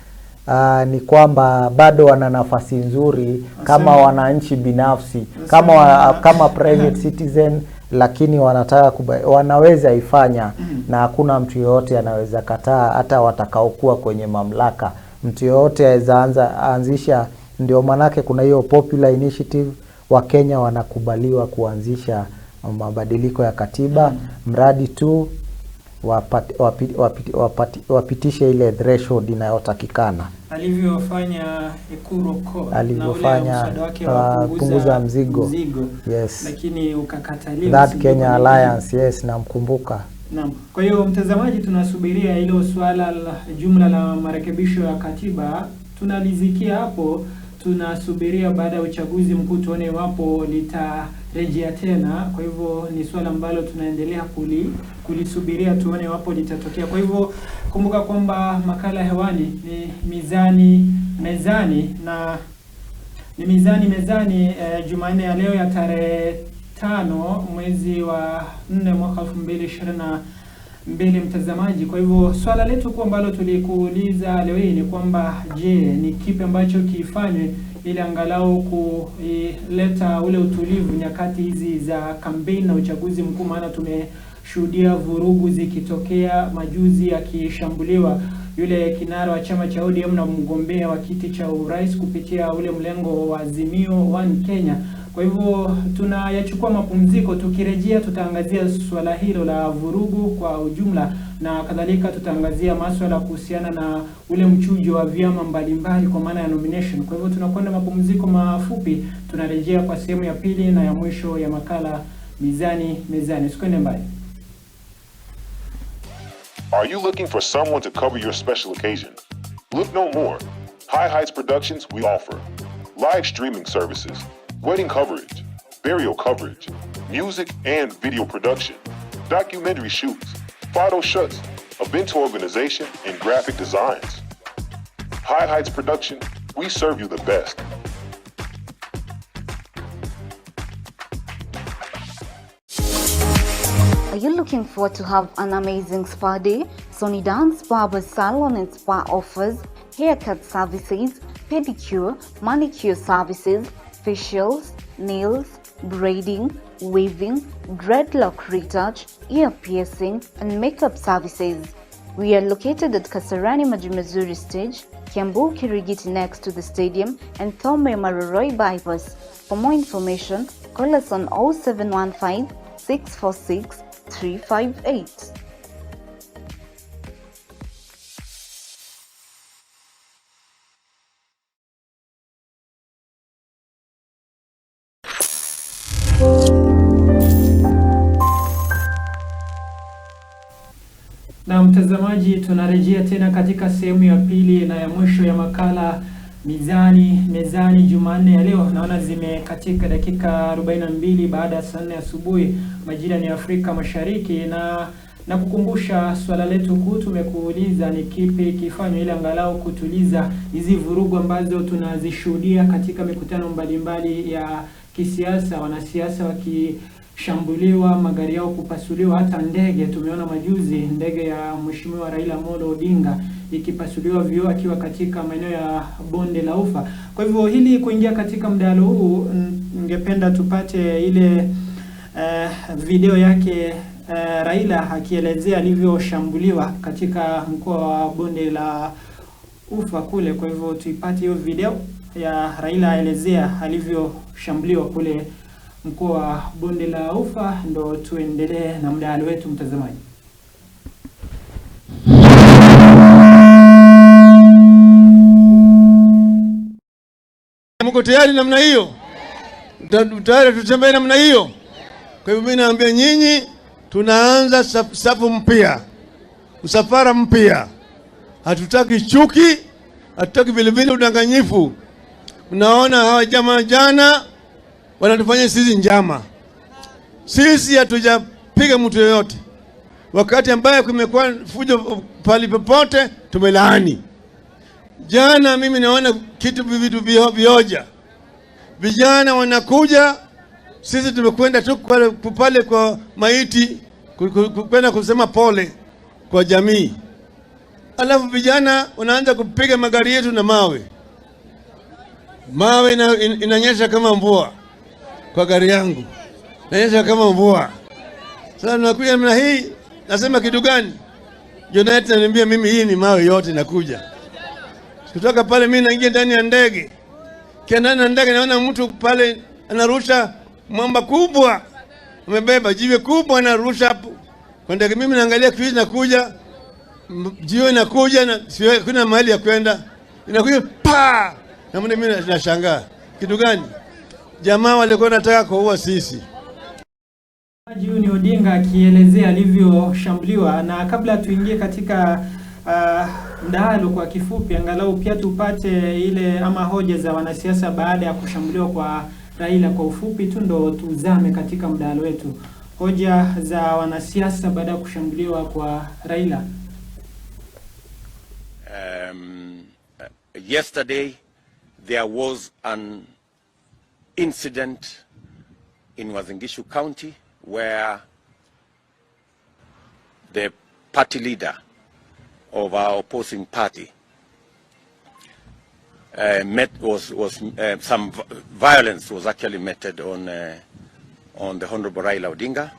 Ni kwamba bado wana nafasi nzuri kama wananchi binafsi, kama private citizen, lakini wanaweza ifanya na hakuna mtu yoyote anaweza kataa, hata watakaokuwa kwenye mamlaka. Mtu yoyote aweza anzisha, ndio manake kuna hiyo popular initiative. Wa Kenya wanakubaliwa kuanzisha mabadiliko ya katiba mradi tu wapitishe ile threshold inayotakikana. Alivyofanya Ikuroko, alivyofanya punguza mzigo. Yes. Lakini ukakataliwa. That Kenya Alliance, yes, namkumbuka. Naam. Kwa hiyo mtazamaji, tunasubiria hilo swala la jumla la marekebisho ya katiba, tunalizikia hapo. Tunasubiria baada ya uchaguzi mkuu tuone iwapo litarejea tena. Kwa hivyo ni swala ambalo tunaendelea kulisubiria tuone iwapo litatokea. Kwa hivyo kumbuka kwamba makala hewani ni Mezani na ni Mezani Jumanne ya leo ya tarehe 5 mwezi wa 4 mwaka 2022 mtazamaji. Kwa hivyo swala letu kwa ambalo tulikuuliza leo hii ni kwamba je, ni kipi ambacho kifanywe ili angalau kuleta ule utulivu nyakati hizi za kampeni na uchaguzi mkuu, maana tumeshuhudia vurugu zikitokea, majuzi akishambuliwa yule kinara wa chama cha ODM na mgombea wa kiti cha urais kupitia ule mlengo wa Azimio One Kenya. Kwa hivyo tunayachukua mapumziko, tukirejea tutaangazia swala hilo la vurugu kwa ujumla na kadhalika. Tutaangazia masuala kuhusiana na ule mchujo wa vyama mbalimbali kwa maana ya nomination. Kwa hivyo tunakwenda mapumziko mafupi, tunarejea kwa sehemu ya pili na ya mwisho ya makala Mezani. Usikwende mbali. Are you looking for someone to cover your special occasion? Look no more. High Heights Productions we offer live streaming services, wedding coverage, burial coverage, music and video production, documentary shoots, photo shoots, event organization, and graphic designs. High Heights Production, we serve you the best. Are you looking forward to have an amazing spa day? Sony Dance Barber Salon and Spa offers haircut services, pedicure, manicure services, facials, nails, braiding, weaving, dreadlock retouch, ear piercing, and makeup services. We are located at Kasarani Majimazuri Stage, Kiambu Kirigiti next to the stadium, and Thome Maroroi bypass. For more information, call us on 0715 646 358. Na mtazamaji, tunarejea tena katika sehemu ya pili na ya mwisho ya makala Mezani Jumanne ya leo. Naona zimekatika dakika 42 baada ya saa 4 asubuhi majira ni Afrika Mashariki, na kukumbusha swala letu kuu tumekuuliza ni kipi kifanywe ili angalau kutuliza hizi vurugu ambazo tunazishuhudia katika mikutano mbalimbali ya kisiasa, wanasiasa wakishambuliwa, magari yao kupasuliwa, hata ndege. Tumeona majuzi ndege ya Mheshimiwa Raila Amolo Odinga ikipasuliwa vioo akiwa katika maeneo ya Bonde la Ufa. Kwa hivyo hili kuingia katika mdahalo huu, ningependa tupate ile video yake Raila akielezea alivyoshambuliwa katika mkoa wa Bonde la Ufa kule. Kwa hivyo tuipate hiyo video ya Raila aelezea alivyoshambuliwa kule mkoa wa Bonde la Ufa, ndo tuendelee na mdahalo wetu mtazamaji. Mko tayari namna hiyo? Tayari tutembee namna hiyo? Kwa hivyo mimi naambia nyinyi, tunaanza safu mpya, msafara mpya. Hatutaki chuki, hatutaki vilevile udanganyifu. Mnaona hawa jamaa jana wanatufanya sisi njama. Sisi hatujapiga mtu yoyote. Wakati ambaye kumekuwa fujo pali popote tumelaani. Jana mimi naona vitu vioja. Vijana wanakuja, sisi tumekwenda tu pale kwa maiti kwenda kusema pole kwa jamii. alafu vijana wanaanza kupiga magari yetu na mawe. Mawe inanyesha kama mvua kwa gari yangu, inanyesha kama mvua. Sasa nakuja namna hii, nasema kitu gani? Jonathan ananiambia mimi hii ni mawe yote nakuja. Kutoka pale mimi naingia ndani ya ndege. Kienda ndani ya ndege naona mtu pale anarusha mwamba kubwa. Amebeba jiwe kubwa anarusha hapo. Kwa ndege mimi naangalia kitu inakuja. Jiwe inakuja na siwe kuna mahali ya kwenda. Inakuja pa! Na mimi nashangaa. Kitu gani? Jamaa walikuwa wanataka kuua sisi. Juni Odinga akielezea alivyoshambuliwa, na kabla tuingie katika mdahalo kwa kifupi, angalau pia tupate ile ama hoja za wanasiasa baada ya kushambuliwa kwa Raila kwa ufupi tu, ndo tuzame katika mdahalo wetu. Hoja za wanasiasa baada ya kushambuliwa kwa Raila. Yesterday there was an incident in Uasin Gishu County where the party leader of our opposing party some violence was actually meted on the Honorable Raila Odinga.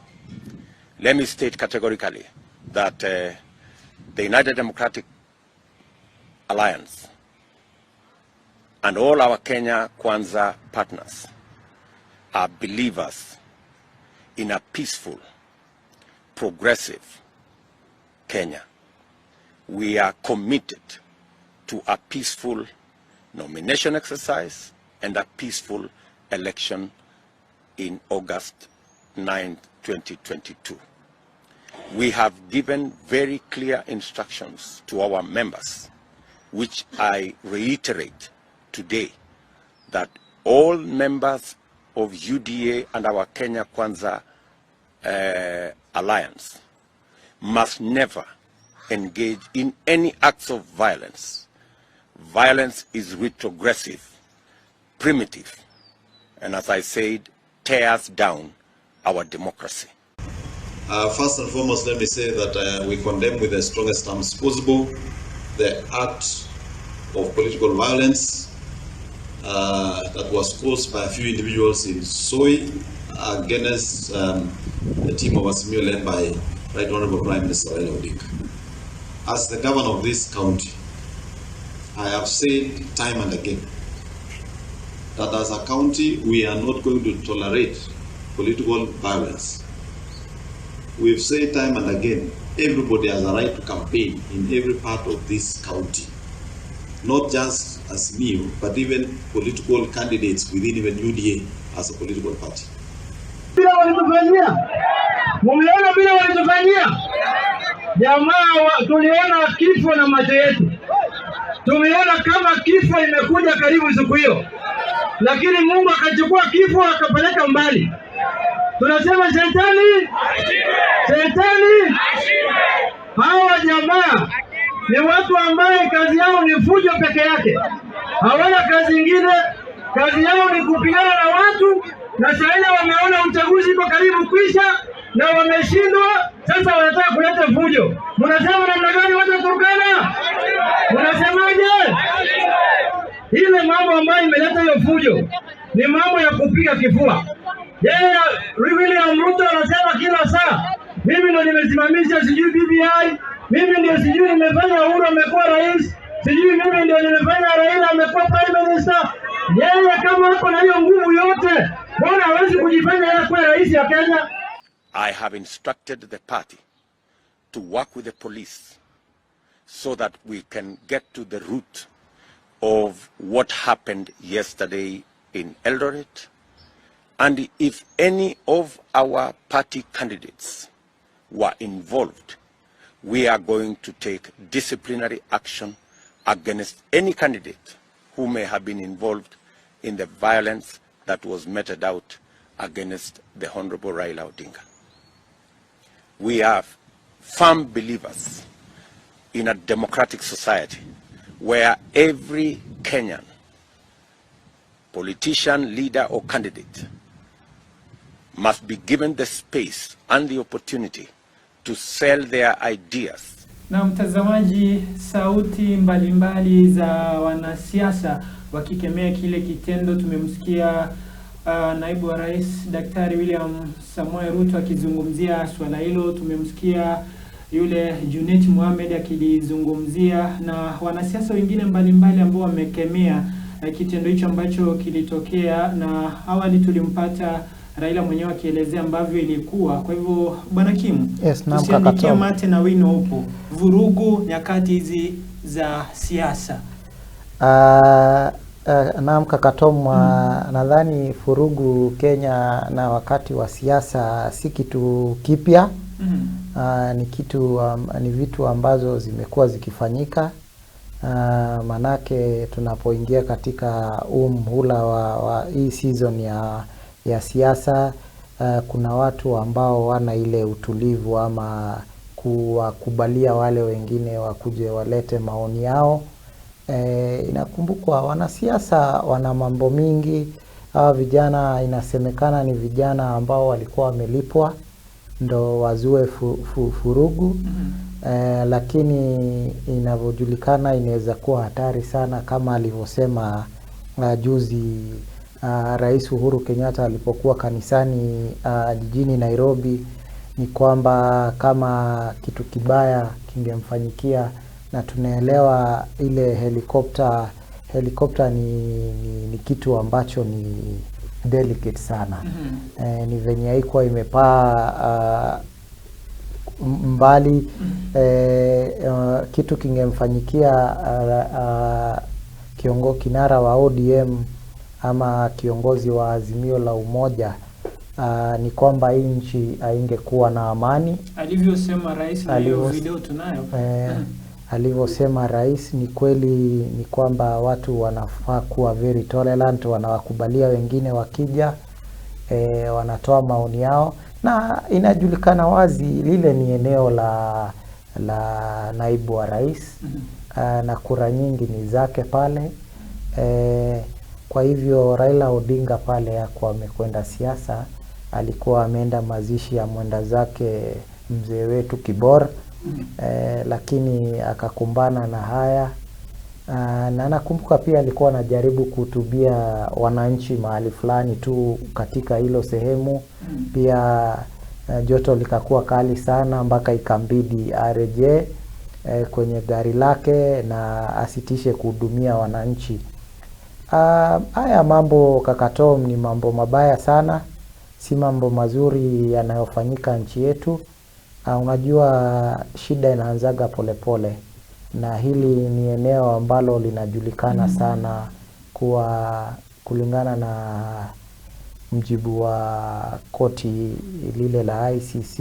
Let me state categorically that the United Democratic Alliance and all our Kenya Kwanza partners are believers in a peaceful, progressive Kenya. We are committed to a peaceful nomination exercise and a peaceful election in August 9, 2022. We have given very clear instructions to our members, which I reiterate today, that all members of UDA and our Kenya Kwanza alliance must never engage in any acts of violence. Violence is retrogressive, primitive, and as I said, tears down our democracy. First and foremost, let me say that we condemn with the strongest terms possible the act of political violence that was caused by a few individuals in Soi against the team of Azimio led by Right Honorable Prime Minister Raila Odinga. As the governor of this county, I have said time and again that as a county we are not going to tolerate political violence. We've said time and again, everybody has a right to campaign in every part of this county. Not just as me, but even political candidates within even UDA as a political party. Mumeona vile walitufanyia? Jamaa, tuliona kifo na macho yetu. Tumeona kama kifo imekuja karibu siku hiyo. Lakini Mungu akachukua kifo akapeleka mbali. Tunasema shetani, shetani. Hawa jamaa ni watu ambao kazi yao ni fujo peke yake. Hawana kazi nyingine. Kazi yao ni kupigana na watu, na sasa wameona uchaguzi uko karibu kuisha na wameshindwa, sasa wanataka kuleta fujo. Mnasema namna gani watu Turkana? Mnasemaje? Ile mambo ambayo imeleta hiyo fujo ni mambo ya kupiga kifua. Yeye William Ruto anasema kila saa, mimi ndo nimesimamisha sijui BBI, mimi ndio sijui nimefanya Uhuru amekuwa rais, sijui mimi ndio nimefanya Raila amekuwa prime minister. Yeye kama hapo na hiyo nguvu yote, mbona hawezi kujifanya yeye kuwa rais ya Kenya? I have instructed the party to work with the police so that we can get to the root of what happened yesterday in Eldoret. And if any of our party candidates were involved, we are going to take disciplinary action against any candidate who may have been involved in the violence that was meted out against the Honorable Raila Odinga. We are firm believers in a democratic society where every Kenyan politician, leader or candidate must be given the space and the opportunity to sell their ideas Na mtazamaji, sauti mbalimbali za wanasiasa wakikemea kile kitendo. Tumemsikia naibu wa rais Daktari William Samoei Ruto akizungumzia swala hilo. Tumemsikia yule Junet Mohamed akilizungumzia, na wanasiasa wengine mbalimbali ambao wamekemea kitendo hicho ambacho kilitokea. Na awali tulimpata Raila mwenyewe akielezea ambavyo ilikuwa. Kwa hivyo Bwana Kim, tusiandikia mate na wino upo. Vurugu nyakati hizi za siasa. Naam Kakatom, nadhani furugu Kenya na wakati wa siasa si kitu kipya. Ni kitu ni vitu ambazo zimekuwa zikifanyika. Manake tunapoingia katika mhula wa hii season ya siasa, kuna watu ambao wana ile utulivu ama kuwakubalia wale wengine wakuje walete maoni yao. Inakumbukwa wanasiasa wana mambo mingi. Hawa vijana inasemekana ni vijana ambao walikuwa wamelipwa ndo wazue furugu. Lakini inavyojulikana inaweza kuwa hatari sana, kama alivyosema juzi Rais Uhuru Kenyatta alipokuwa kanisani jijini Nairobi, ni kwamba kama kitu kibaya kingemfanyikia, na tunaelewa ile helikopta ni kitu ambacho ni delicate sana. Ni venye haikuwa imepaa mbali. Kitu kingemfanyikia kinara wa ODM ama kiongozi wa Azimio la Umoja, ni kwamba hii nchi haingekuwa na amani. Alivyosema rais, na hiyo video tunayo. Alivyosema rais ni kweli, ni kwamba watu wanafaa kuwa very tolerant, wanawakubalia wengine wakija, wanatoa maoni yao, na inajulikana wazi lile ni eneo la naibu wa rais. Na kura nyingi ni zake pale. Kwa hivyo Raila Odinga pale hakuwa amekwenda siasa, alikuwa ameenda mazishi ya mwenda zake mzee wetu Kibor. Lakini akakumbana na haya. Na nakumbuka pia alikuwa anajaribu kuhutubia wananchi mahali fulani tu katika hilo sehemu. Pia joto likakuwa kali sana mpaka ikambidi arejee kwenye gari lake na asitishe kuhudumia wananchi. Haya mambo Kakatom ni mambo mabaya sana, si mambo mazuri yanayofanyika nchi yetu. Unajua shida inaanzaga polepole, na hili ni eneo ambalo linajulikana sana kuwa, kulingana na mjibu wa koti lile la ICC,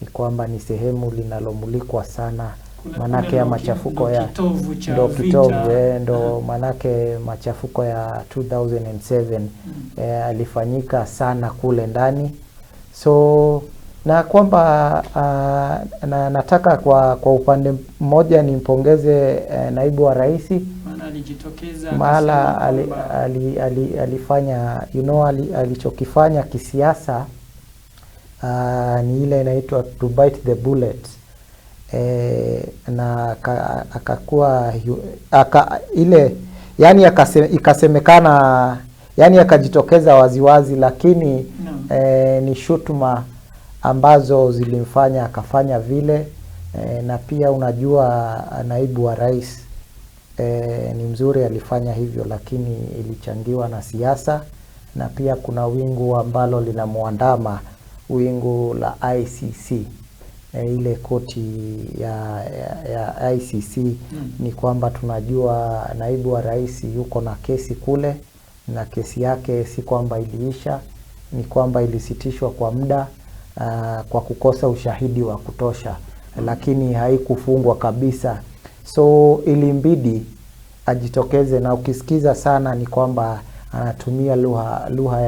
ni kwamba ni sehemu linalomulikwa sana. Manake ya machafuko ya ndo manake machafuko ya 2007 alifanyika sana kule ndani. So na kwamba na nataka kwa upande mmoja nimpongeze naibu wa rais, maana alijitokeza mahala alifanya alichokifanya kisiasa. Ni ile inaitwa to bite the bullet. Na akakuwa ile, yani ikasemekana, yani akajitokeza waziwazi, lakini ni shutuma ambazo zilimfanya akafanya vile. Na pia unajua naibu wa rais ni mzuri, alifanya hivyo, lakini ilichangiwa na siasa. Na pia kuna wingu ambalo linamuandama, wingu la ICC. Ile koti ya ICC. Ni kwamba tunajua naibu wa rais yuko na kesi kule, na kesi yake si kwamba iliisha, ni kwamba ilisitishwa kwa muda kwa kukosa ushahidi wa kutosha, lakini haikufungwa kabisa. So ilimbidi ajitokeze, na ukisikiza sana ni kwamba anatumia lugha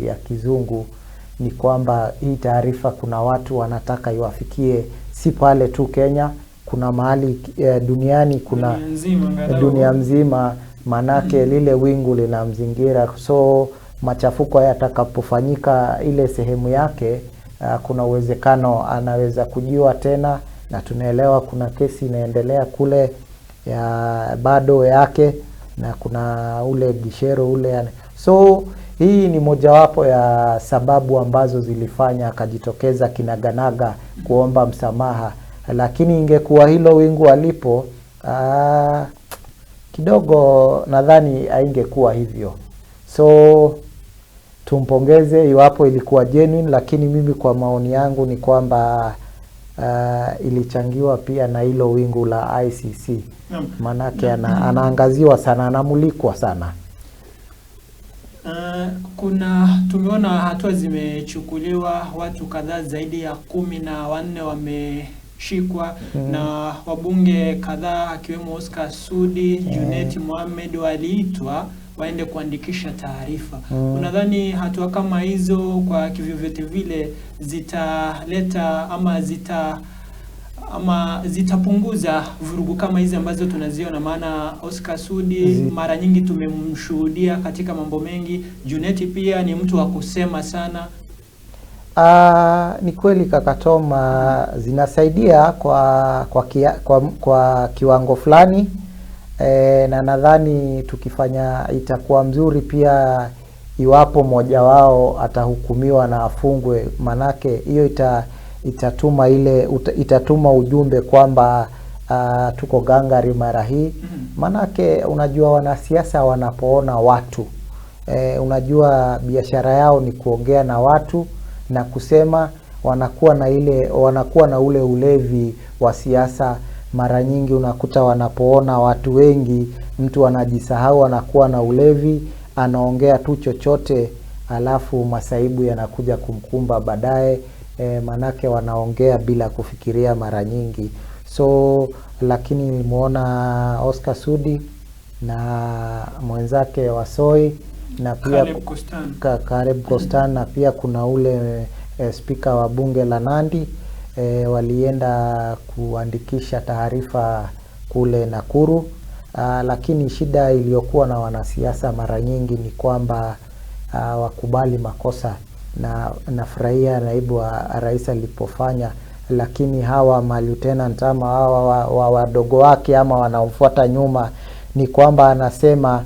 ya kizungu. Ni kwamba hii taarifa kuna watu wanataka iwafikie, si pale tu Kenya, kuna mahali duniani, kuna dunia mzima, manake lile wingu linamzingira. So machafuko yatakapofanyika ile sehemu yake, kuna uwezekano anaweza kujiwa tena na tunaelewa kuna kesi inaendelea kule ya bado yake, na kuna ule Gishero ule. So hii ni mojawapo ya sababu ambazo zilifanya akajitokeza kinaganaga kuomba msamaha. Lakini ingekuwa hilo wingu alipo, kidogo nadhani haingekuwa hivyo. So tumpongeze iwapo ilikuwa genuine, lakini mimi kwa maoni yangu ni kwamba ilichangiwa pia na hilo wingu la ICC. Manake anaangaziwa sana, anamulikwa sana. Tumeona hatua zimechukuliwa, watu kadhaa zaidi ya 14 wameshikwa na wabunge kadhaa akiwemo Oscar Sudi, Junet Mohamed waliitwa waende kuandikisha taarifa. Unadhani hatua kama hizo kwa kivyovyote vile zitaleta ama zitapunguza vurugu kama hizi ambazo tunaziona? Maana Oscar Sudi mara nyingi tumemshuhudia katika mambo mengi, Juneti pia ni mtu wa kusema sana. Ni kweli kaka Tom, zinasaidia kwa kiwango fulani, na nadhani tukifanya itakuwa mzuri pia iwapo mmoja wao atahukumiwa na afungwe. Manake hiyo itatuma ujumbe kwamba tuko gangari mara hii. Manake unajua wanasiasa wanapoona watu, unajua biashara yao ni kuongea na watu na kusema, wanakuwa na ule ulevi wa siasa. Mara nyingi unakuta wanapoona watu wengi, mtu anajisahau, anakuwa na ulevi, anaongea tu chochote, alafu masaibu yanakuja kumkumba baadaye. Manake wanaongea bila kufikiria mara nyingi. So lakini nilimuona Oscar Sudi na mwenzake Wasoi na pia Caleb Kostan na pia kuna ule speaker wa bunge la Nandi, walienda kuandikisha taarifa kule Nakuru. Lakini shida iliyokuwa na wanasiasa mara nyingi ni kwamba wakubali makosa, na nafurahia naibu wa rais alipofanya. Lakini hawa lieutenant ama hawa wadogo wake ama wanaofuata nyuma, ni kwamba anasema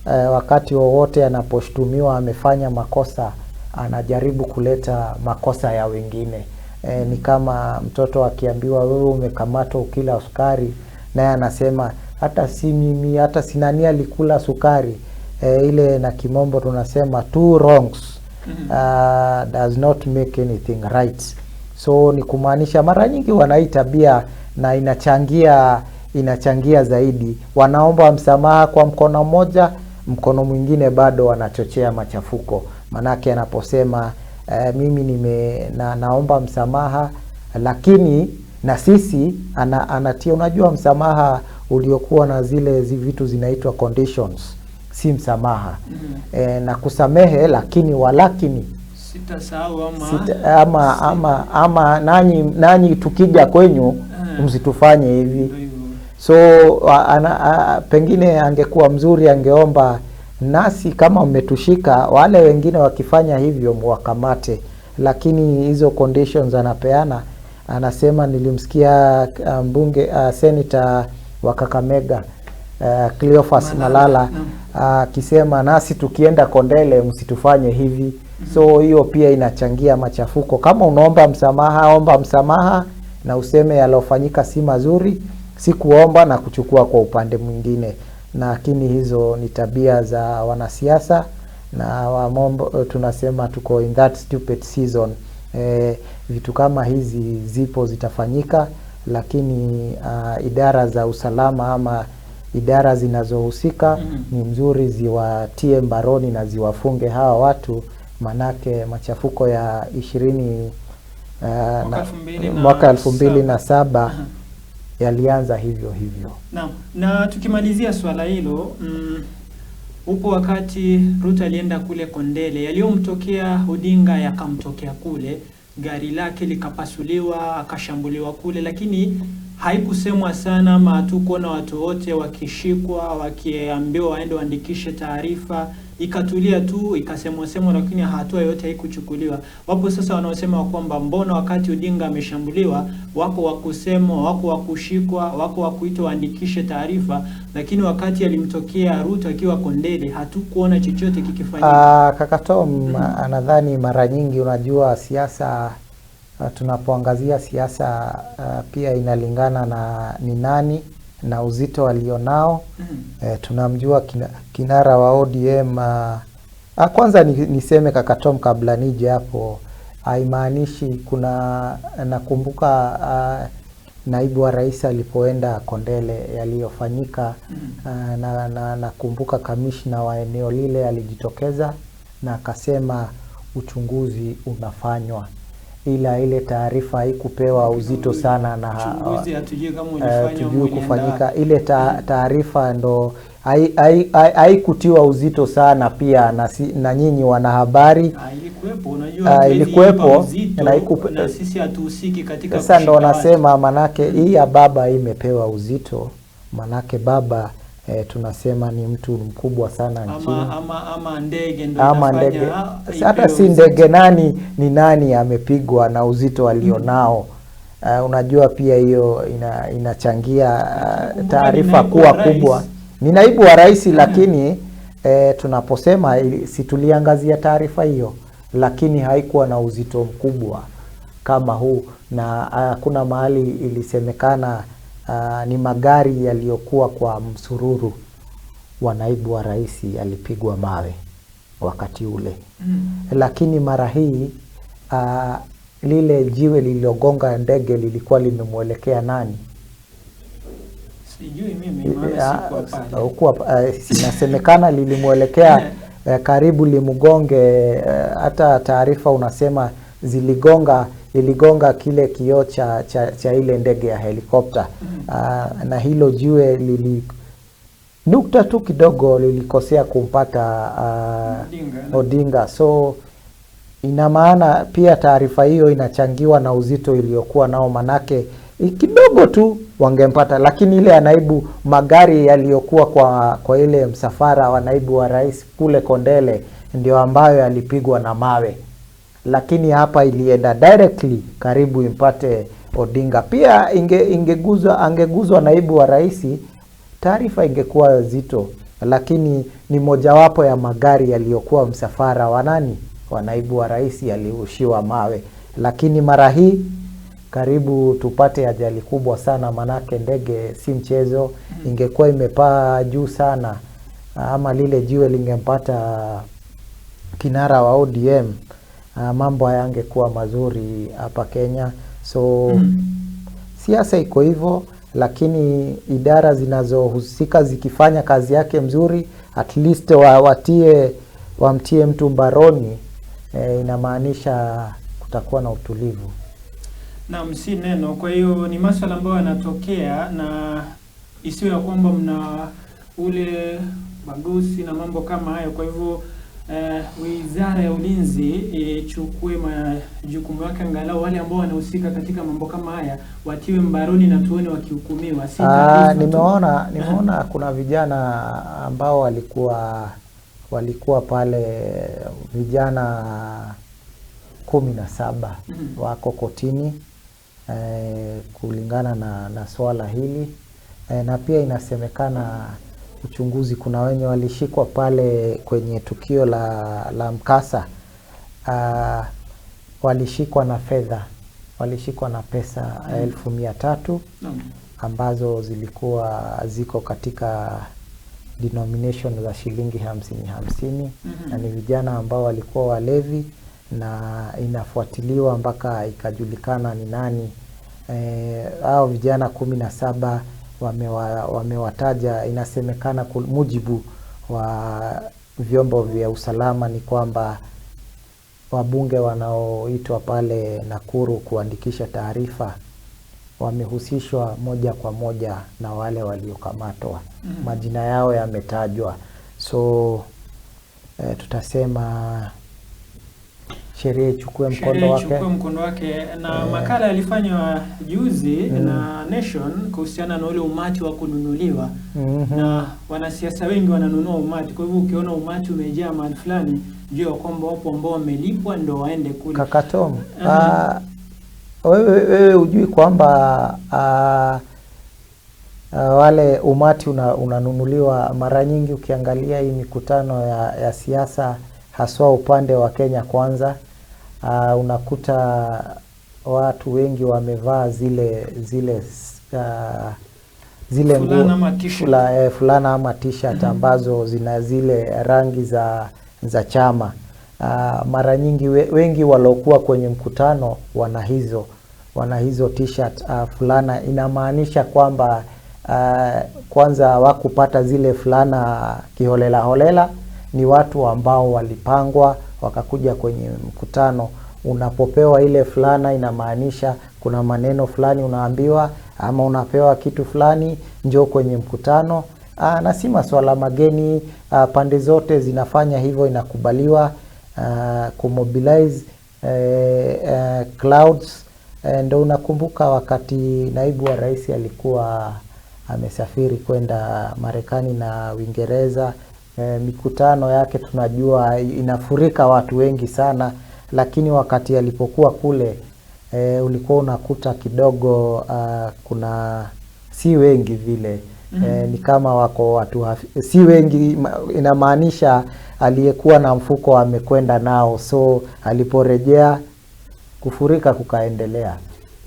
wakati wowote anaposhtumiwa amefanya makosa, anajaribu kuleta makosa ya wengine. Ni kama mtoto akiambiwa wewe umekamatwa ukila sukari, naye anasema hata si mimi, hata si nani alikula sukari. Ile na kimombo tunasema two wrongs does not make anything right. So ni kumaanisha mara nyingi wanaita tabia na inachangia zaidi. Wanaomba msamaha kwa mkono mmoja, mkono mwingine bado wanachochea machafuko. Manake anaposema mimi naomba msamaha, lakini na sisi anatia, unajua msamaha uliokuwa na zile vitu zinaitwa conditions, si msamaha. Na kusamehe, lakini walakini sitasahau ama nanyi tukija kwenyu msitufanye hivi. So pengine angekuwa mzuri, angeomba nasi kama mmetushika, wale wengine wakifanya hivyo mwakamate. Lakini hizo conditions anapeana. Anasema nilimsikia mbunge senator wa Kakamega Cleophas Malala akisema nasi tukienda Kondele msitufanye hivi. So hiyo pia inachangia machafuko. Kama unaomba msamaha, omba msamaha na useme yalofanyika si mazuri, si kuomba na kuchukua kwa upande mwingine. Lakini hizo ni tabia za wanasiasa, na tunasema tuko in that stupid season. Vitu kama hizi zipo, zitafanyika, lakini idara za usalama ama idara zinazohusika ni mzuri ziwatie mbaroni na ziwafunge hawa watu. Manake machafuko ya mwaka 2007 yalianza hivyo. Na tukimalizia swala hilo, upo wakati Ruto alienda kule Kondele, yaliyomtokea Odinga yakamtokea kule, gari lake likapasuliwa, akashambuliwa kule. Lakini haikusemwa sana ama hatukuona watu wote wakishikwa wakiambiwa waende waandikishe taarifa, ikatulia tu ikasemwa, lakini hatua yote haikuchukuliwa. Wapo sasa wanaosema kwamba mbona wakati Odinga ameshambuliwa wako wa kusemwa, wako wa kushikwa, wako wa kuitwa waandikishe taarifa, lakini wakati alimtokea Ruto akiwa Kondele hatukuona chochote kikifanyika. Kaka Tom, nadhani mara nyingi unajua siasa, tunapoangazia siasa pia inalingana na ni nani na uzito alionao. Tunamjua kinara wa ODM. Kwanza niseme Kaka Tom kabla nije hapo, haimaanishi kuna, nakumbuka naibu wa rais alipoenda Kondele yaliyofanyika, nakumbuka kamishna wa eneo lile alijitokeza na akasema uchunguzi unafanywa, ila ile taarifa haikupewa uzito sana na uchunguzi hatujui kama ulifanywa kufanyika. Ile taarifa ndo haikutiwa uzito sana pia na nyinyi wanahabari. Ilikuwepo, unajua ilikuwepo na sisi hatuhusiki katika. Sasa ndo nasema manake hii ya baba imepewa uzito, manake baba tunasema ni mtu mkubwa sana nchini. Ama ndege ndo inafanya. Hata si ndege, ni nani amepigwa na uzito alionao. Unajua pia hiyo inachangia taarifa kuwa kubwa. Ni naibu wa rais, lakini tunaposema si tuliangazia taarifa hiyo, lakini haikuwa na uzito mkubwa kama huu, na kuna mahali ilisemekana ni magari yaliyokuwa kwa msururu wa naibu wa rais alipigwa mawe wakati ule. Lakini mara hii lile jiwe lililogonga ndege lilikuwa limemwelekea nani? Sijui mimi, maana pale. Sinasemekana lilimwelekea karibu limgonge. Hata taarifa unasema iligonga kile kioo cha ile ndege ya helikopta. Na hilo jiwe nukta tu kidogo lilikosea kumpata Odinga. So ina maana pia taarifa hiyo inachangiwa na uzito iliyokuwa nao, manake kidogo tu wangempata, lakini ile ya naibu, magari yaliyokuwa kwa ile msafara wa naibu wa rais kule Kondele ndio ambayo yalipigwa na mawe, lakini hapa ilienda directly karibu impate Odinga. Pia angeguzwa naibu wa rais, taarifa ingekuwa zito, lakini ni mojawapo ya magari yaliyokuwa msafara wa nani, wa naibu wa rais yaliushiwa mawe. Lakini mara hii karibu tupate ajali kubwa sana, manake ndege si mchezo. Ingekuwa imepaa juu sana, ama lile jiwe lingempata kinara wa ODM, mambo hayangekuwa mazuri hapa Kenya. So siasa iko hivyo, lakini idara zinazohusika zikifanya kazi yake mzuri, at least wamtie mtu mbaroni, inamaanisha kutakuwa na utulivu. Na si neno. Kwa hiyo ni masuala ambayo yanatokea, na isiwe ya kwamba mna ule bagusi na mambo kama hayo. Kwa hivyo Wizara ya Ulinzi ichukue majukumu yake, angalau wale ambao wanahusika katika mambo kama haya watiwe mbaroni na tuone wakihukumiwa. Nimeona kuna vijana ambao walikuwa pale, vijana 17 wako kotini kulingana na swala hili. Na pia inasemekana uchunguzi, kuna wenye walishikwa pale kwenye tukio la mkasa, walishikwa na pesa 1,300 ambazo ziko katika denomination za shilingi 50. Na ni vijana ambao walikuwa walevi, na inafuatiliwa mpaka ikajulikana ni nani. Hao vijana 17 wamewataja. Inasemekana mujibu wa vyombo vya usalama ni kwamba wabunge wanaoitwa pale Nakuru kuandikisha taarifa wamehusishwa moja kwa moja na wale waliokamatwa. Majina yao yametajwa. So tutasema sheria ichukue mkondo wake. Na makala yalifanywa juzi na Nation kuhusiana na ule umati wa kununuliwa. Na wanasiasa wengi wananunua umati. Kwa hivyo ukiona umati umejaa mahali fulani, jua kwamba wapo ambao wamelipwa ndio waende kule. Kakatom, wewe hujui kwamba wale umati unanunuliwa mara nyingi? Ukiangalia hii mikutano ya siasa, haswa upande wa Kenya Kwanza, unakuta watu wengi wamevaa zile fulana ama t-shirt ambazo zina zile rangi za chama. Mara nyingi wengi walokuwa kwenye mkutano wana hizo t-shirt fulana. Inamaanisha kwamba kwanza hawakupata zile fulana kiholela holela, ni watu ambao walipangwa wakakuja kwenye mkutano. Unapopewa ile fulana inamaanisha kuna maneno fulani unaambiwa, ama unapewa kitu fulani, njoo kwenye mkutano. Na si maswala mageni, pande zote zinafanya hivyo, inakubaliwa kumobilize clouds. Ndio unakumbuka wakati naibu wa rais alikuwa amesafiri kwenda Marekani na Uingereza, mikutano yake tunajua inafurika watu wengi sana, lakini wakati alipokuwa kule ulikuwa unakuta kidogo kuna si wengi vile. Ni kama wako watu si wengi, inamaanisha aliyekuwa na mfuko amekwenda nao, so aliporejea kufurika kukaendelea.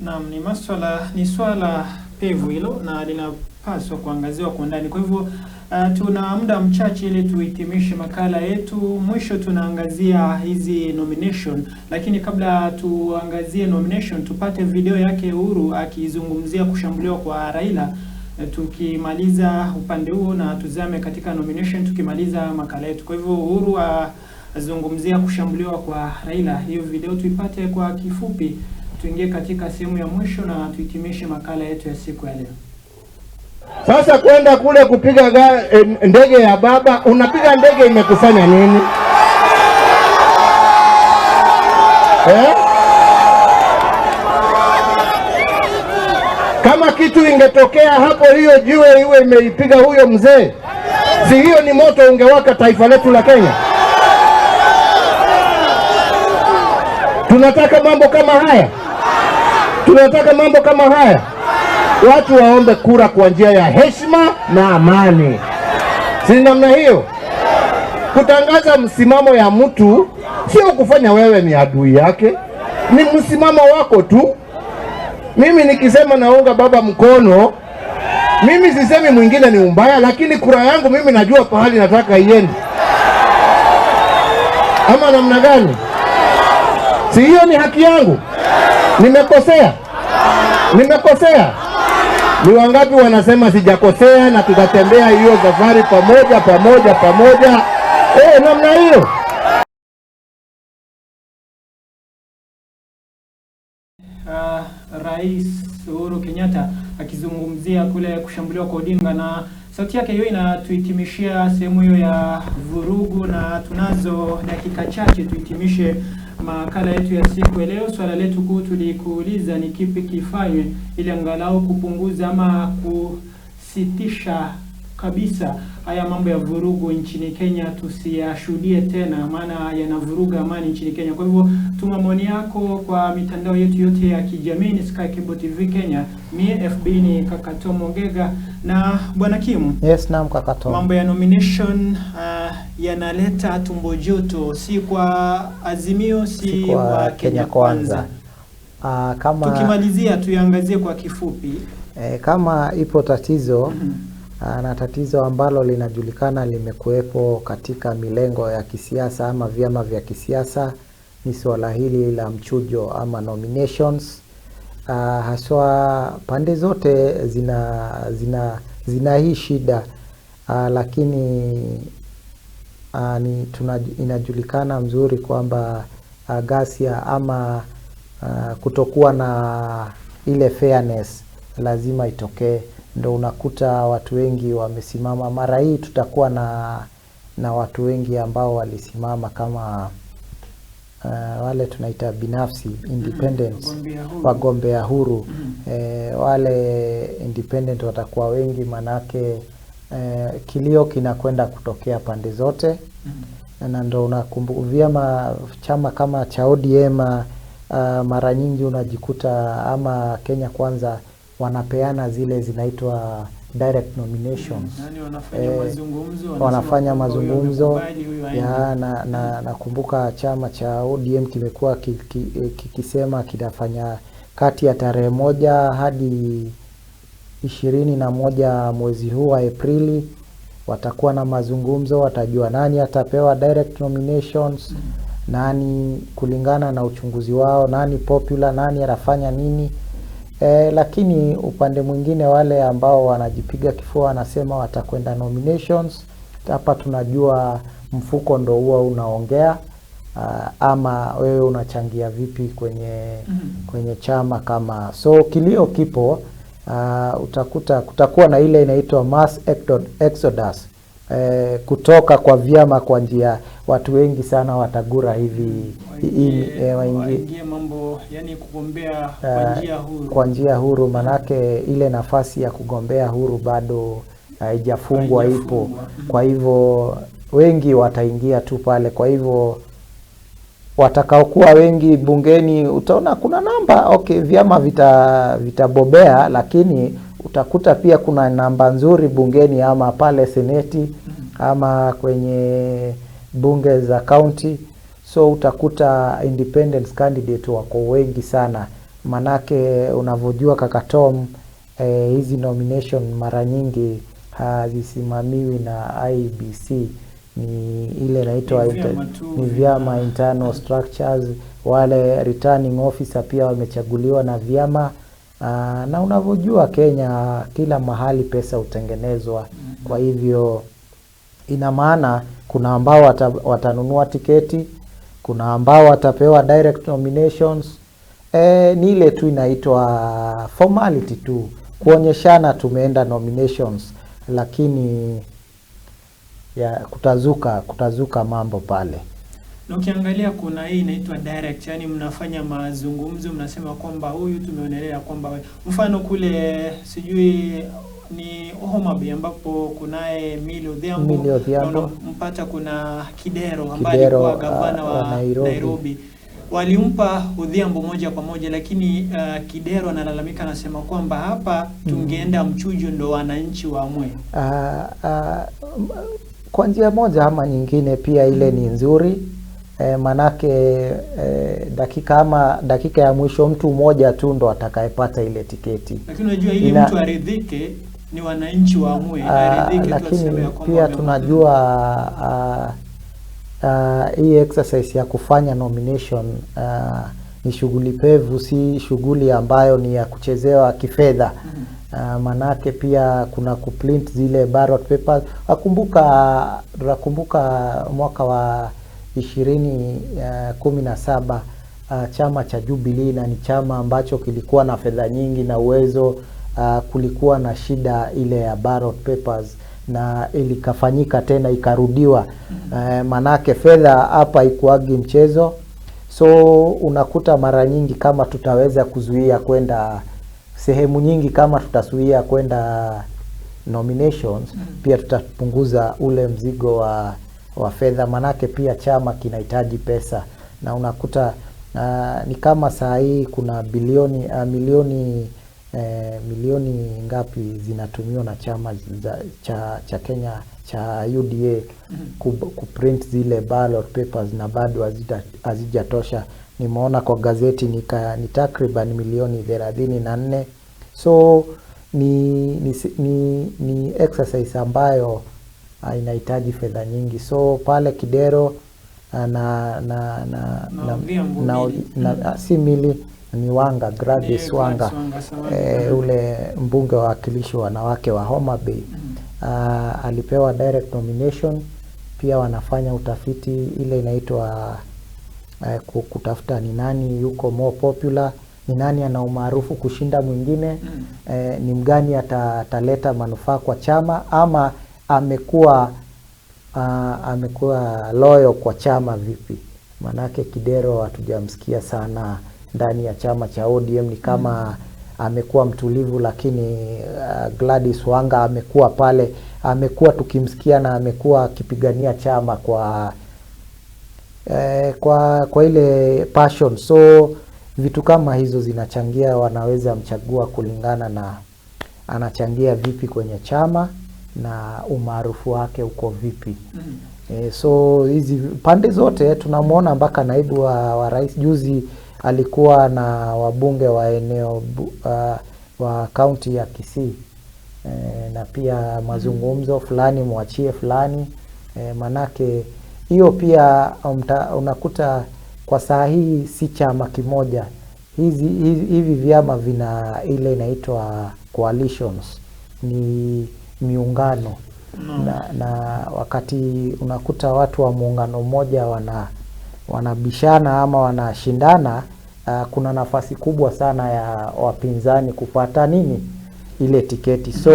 Naam, ni swala pevu hilo na linapaswa kuangaziwa kwa ndani. Kwa hivyo tuna muda mchache ili tuhitimishe makala yetu. Mwisho tunaangazia hizi nomination, lakini kabla tuangazie nomination tupate video yake Uhuru akizungumzia kushambuliwa kwa Raila. Tukimaliza upande huo na tuzame katika nomination tukimaliza makala yetu. Kwa hivyo Uhuru azungumzia kushambuliwa kwa Raila. Hiyo video tuipate kwa kifupi, tuingie katika sehemu ya mwisho na tuhitimishe makala yetu ya siku ya leo. Sasa kwenda kule kupiga ndege ya baba, unapiga ndege imekufanya nini? Kama kitu ingetokea hapo, hiyo jiwe iwe imeipiga huyo mzee, si hiyo ni moto ungewaka taifa letu la Kenya? Tunataka mambo kama haya? Tunataka mambo kama haya? Watu waombe kura kwa njia ya heshima na amani, si namna hiyo? Kutangaza msimamo ya mtu sio kufanya wewe ni adui yake, ni msimamo wako tu. Mimi nikisema naunga baba mkono, mimi sisemi mwingine ni umbaya, lakini kura yangu mimi najua pahali nataka iende. Ama namna gani? Si hiyo ni haki yangu? Nimekosea? Nimekosea? Ni wangapi wanasema sijakosea na tutatembea hiyo safari pamoja? Namna hiyo. Rais Uhuru Kenyatta akizungumzia kule kushambuliwa kwa Odinga, na sauti yake hiyo inatuhitimishia sehemu hiyo ya vurugu, na tunazo dakika chache tuhitimishe makala yetu ya siku ya leo. Swala letu kuu tulikuuliza ni kipi kifanywe ili angalau kupunguza ama kusitisha kabisa haya mambo ya vurugu nchini Kenya, tusiyashuhudie tena, maana yanavuruga amani nchini Kenya. Kwa hivyo tuma maoni yako kwa mitandao yetu yote ya kijamii, ni Sky Cable TV Kenya, mie FB ni Kakatom Ogega na Bwana Kim. Yes, naam Kakatom. Mambo ya nomination yanaleta tumbo joto, si kwa Azimio, si kwa Kenya Kwanza. Kama tukimalizia tuiangazie kwa kifupi kama ipo tatizo na tatizo ambalo linajulikana limekuwepo katika milengo ya kisiasa ama vyama vya kisiasa, ni swala hili la mchujo ama nominations. Haswa pande zote zina hii shida, lakini inajulikana mzuri kwamba ghasia ama kutokuwa na ile fairness lazima itokee. Ndio unakuta watu wengi wamesimama. Mara hii tutakuwa na watu wengi ambao walisimama wale tunaita binafsi independents, wagombea huru. Wale independent watakuwa wengi, manake kilio kinakwenda kutokea pande zote. Na ndo unakumbuka vyama chama kama cha ODM mara nyingi unajikuta ama Kenya Kwanza wanapeana zile zinaitwa direct nominations. Wanafanya mazungumzo ya nakumbuka chama cha ODM kimekuwa kikisema kitafanya kati ya tarehe 1 hadi 21 mwezi huu wa Aprili watakuwa na mazungumzo, watajua nani atapewa direct nominations, nani kulingana na uchunguzi wao, nani popular, nani anafanya nini. Lakini upande mwingine wale ambao wanajipiga kifua wanasema watakwenda nominations, hapa tunajua mfuko ndo huwa unaongea. Ama wewe unachangia vipi kwenye chama kama. So kilio kipo, utakuta kutakuwa na ile inaitwa mass exodus kutoka kwa vyama kwa njia, watu wengi sana watagura hivi waingie mambo, yani kugombea kwa njia huru. Manake ile nafasi ya kugombea huru bado haijafungwa, ipo. Kwa hivyo wengi wataingia tu pale. Kwa hivyo watakaokuwa wengi bungeni, utaona kuna namba vyama vitabobea, lakini utakuta pia kuna namba nzuri bungeni, ama pale seneti, ama kwenye bunge za county. So utakuta independent candidate wako wengi sana, manake unavyojua kaka Tom, hizi nomination mara nyingi hazisimamiwi na IBC, ni ile inaitwa ni vyama internal structures. Wale returning officer pia wamechaguliwa na vyama. Na unavyojua Kenya kila mahali pesa utengenezwa. Kwa hivyo ina maana kuna ambao watanunua tiketi, kuna ambao watapewa direct nominations. Ni ile tu inaitwa formality tu, kuonyeshana tumeenda nominations, lakini kutazuka mambo pale. Na ukiangalia kuna hii inaitwa direct, yani mnafanya mazungumzo, mnasema kwamba huyu tumeonelea kwamba mfano kule sijui ni Homa Bay ambapo kunaye Millie Odhiambo, mpata kuna Kidero ambaye alikuwa gavana wa Nairobi. Walimpa Odhiambo moja kwa moja, lakini Kidero analalamika, anasema kwamba hapa tungeenda mchujo ndo wananchi waamue. Kwa njia moja ama nyingine pia ile ni nzuri. Manake dakika ya mwisho mtu mmoja tu ndo atakayepata ile tiketi. Lakini unajua ili mtu aridhike ni wananchi waamue, aridhike. Lakini pia tunajua hii exercise ya kufanya nomination ni shughuli pevu, si shughuli ambayo ni ya kuchezewa kifedha. Manake pia kuna kuprint zile ballot papers. Nakumbuka mwaka wa 2017 chama cha Jubilee, na ni chama ambacho kilikuwa na fedha nyingi na uwezo, kulikuwa na shida ile ya ballot papers, na ilikafanyika tena ikarudiwa. Manake fedha hapa ikuagi mchezo. So unakuta mara nyingi kama tutaweza kuzuia kwenda sehemu nyingi, kama tutazuia kwenda nominations, pia tutapunguza ule mzigo wa fedha, manake pia chama kinahitaji pesa. Na unakuta ni kama saa hii kuna milioni ngapi zinatumiwa na chama cha Kenya cha UDA kuprint zile ballot papers, na bado hazijatosha. Nimeona kwa gazeti ni takriban milioni 34. So ni exercise ambayo inahitaji fedha nyingi. So pale Kidero si Mili, ni Wanga, Gladys Wanga, ule mbunge wa wakilishi wanawake wa Homa Bay, alipewa direct nomination. Pia wanafanya utafiti ile inaitwa kutafuta ni nani yuko more popular, ni nani ana umaarufu kushinda mwingine, ni mgani ataleta manufaa kwa chama, ama amekuwa loyal kwa chama vipi. Manake Kidero hatujamsikia sana ndani ya chama cha ODM, ni kama amekuwa mtulivu, lakini Gladys Wanga amekuwa pale, amekuwa tukimsikia na amekuwa akipigania chama kwa ile passion. So vitu kama hizo zinachangia, wanaweza mchagua kulingana na anachangia vipi kwenye chama na umaarufu wake uko vipi. So hizi pande zote tunamuona, mpaka naibu wa rais juzi alikuwa na wabunge wa eneo wa kaunti ya Kisii, na pia mazungumzo fulani mwachie fulani, manake hiyo pia unakuta kwa saa hii si chama kimoja, hivi vyama vina ile inaitwa coalitions, ni miungano. Na wakati unakuta watu wa muungano mmoja wanabishana ama wanashindana, kuna nafasi kubwa sana ya wapinzani kupata ile tiketi. So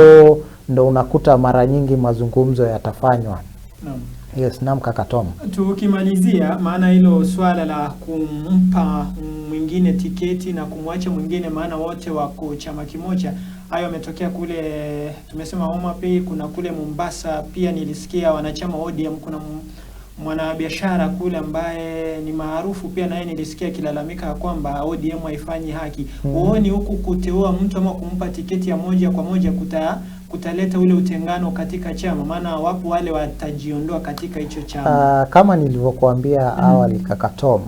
ndo unakuta mara nyingi mazungumzo yatafanywa. Yes, naam kaka Tom. Tukimalizia, maana hilo swala la kumpa mwingine tiketi na kumwacha mwingine, maana wote wako chama kimoja, hayo yametokea kule, tumesema Homa Bay, kuna kule Mombasa pia nilisikia wanachama ODM, kuna mwanabiashara kule ambaye ni maarufu pia, naye nilisikia kilalamika kwamba ODM haifanyi haki. Uone huku kuteua mtu ama kumpa tiketi ya moja kwa moja kutaleta ule utengano katika chama, maana wapo wale watajiondoa katika hicho chama. Kama nilivyokuambia awali kaka Tom,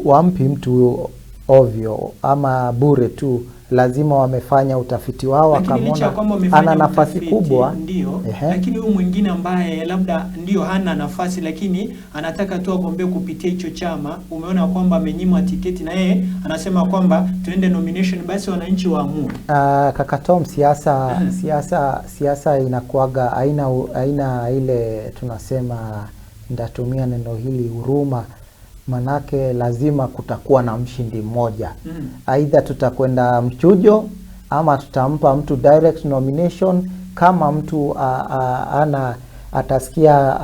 wampi mtu ovyo ama bure tu, lazima wamefanya utafiti wao, wakamwona ana nafasi kubwa. Ndio, lakini huyu mwingine ambaye labda ndio hana nafasi lakini anataka tu agombee kupitia hicho chama, umeona kwamba amenyimwa tiketi na yeye anasema kwamba tuende nomination, basi wananchi waamue. Kaka Tom, siasa inakuaga aina ile tunasema, ndatumia neno hili, huruma. Manake lazima kutakuwa na mshindi mmoja. Aidha tutakwenda mchujo ama tutampa mtu direct nomination. Kama mtu atasikia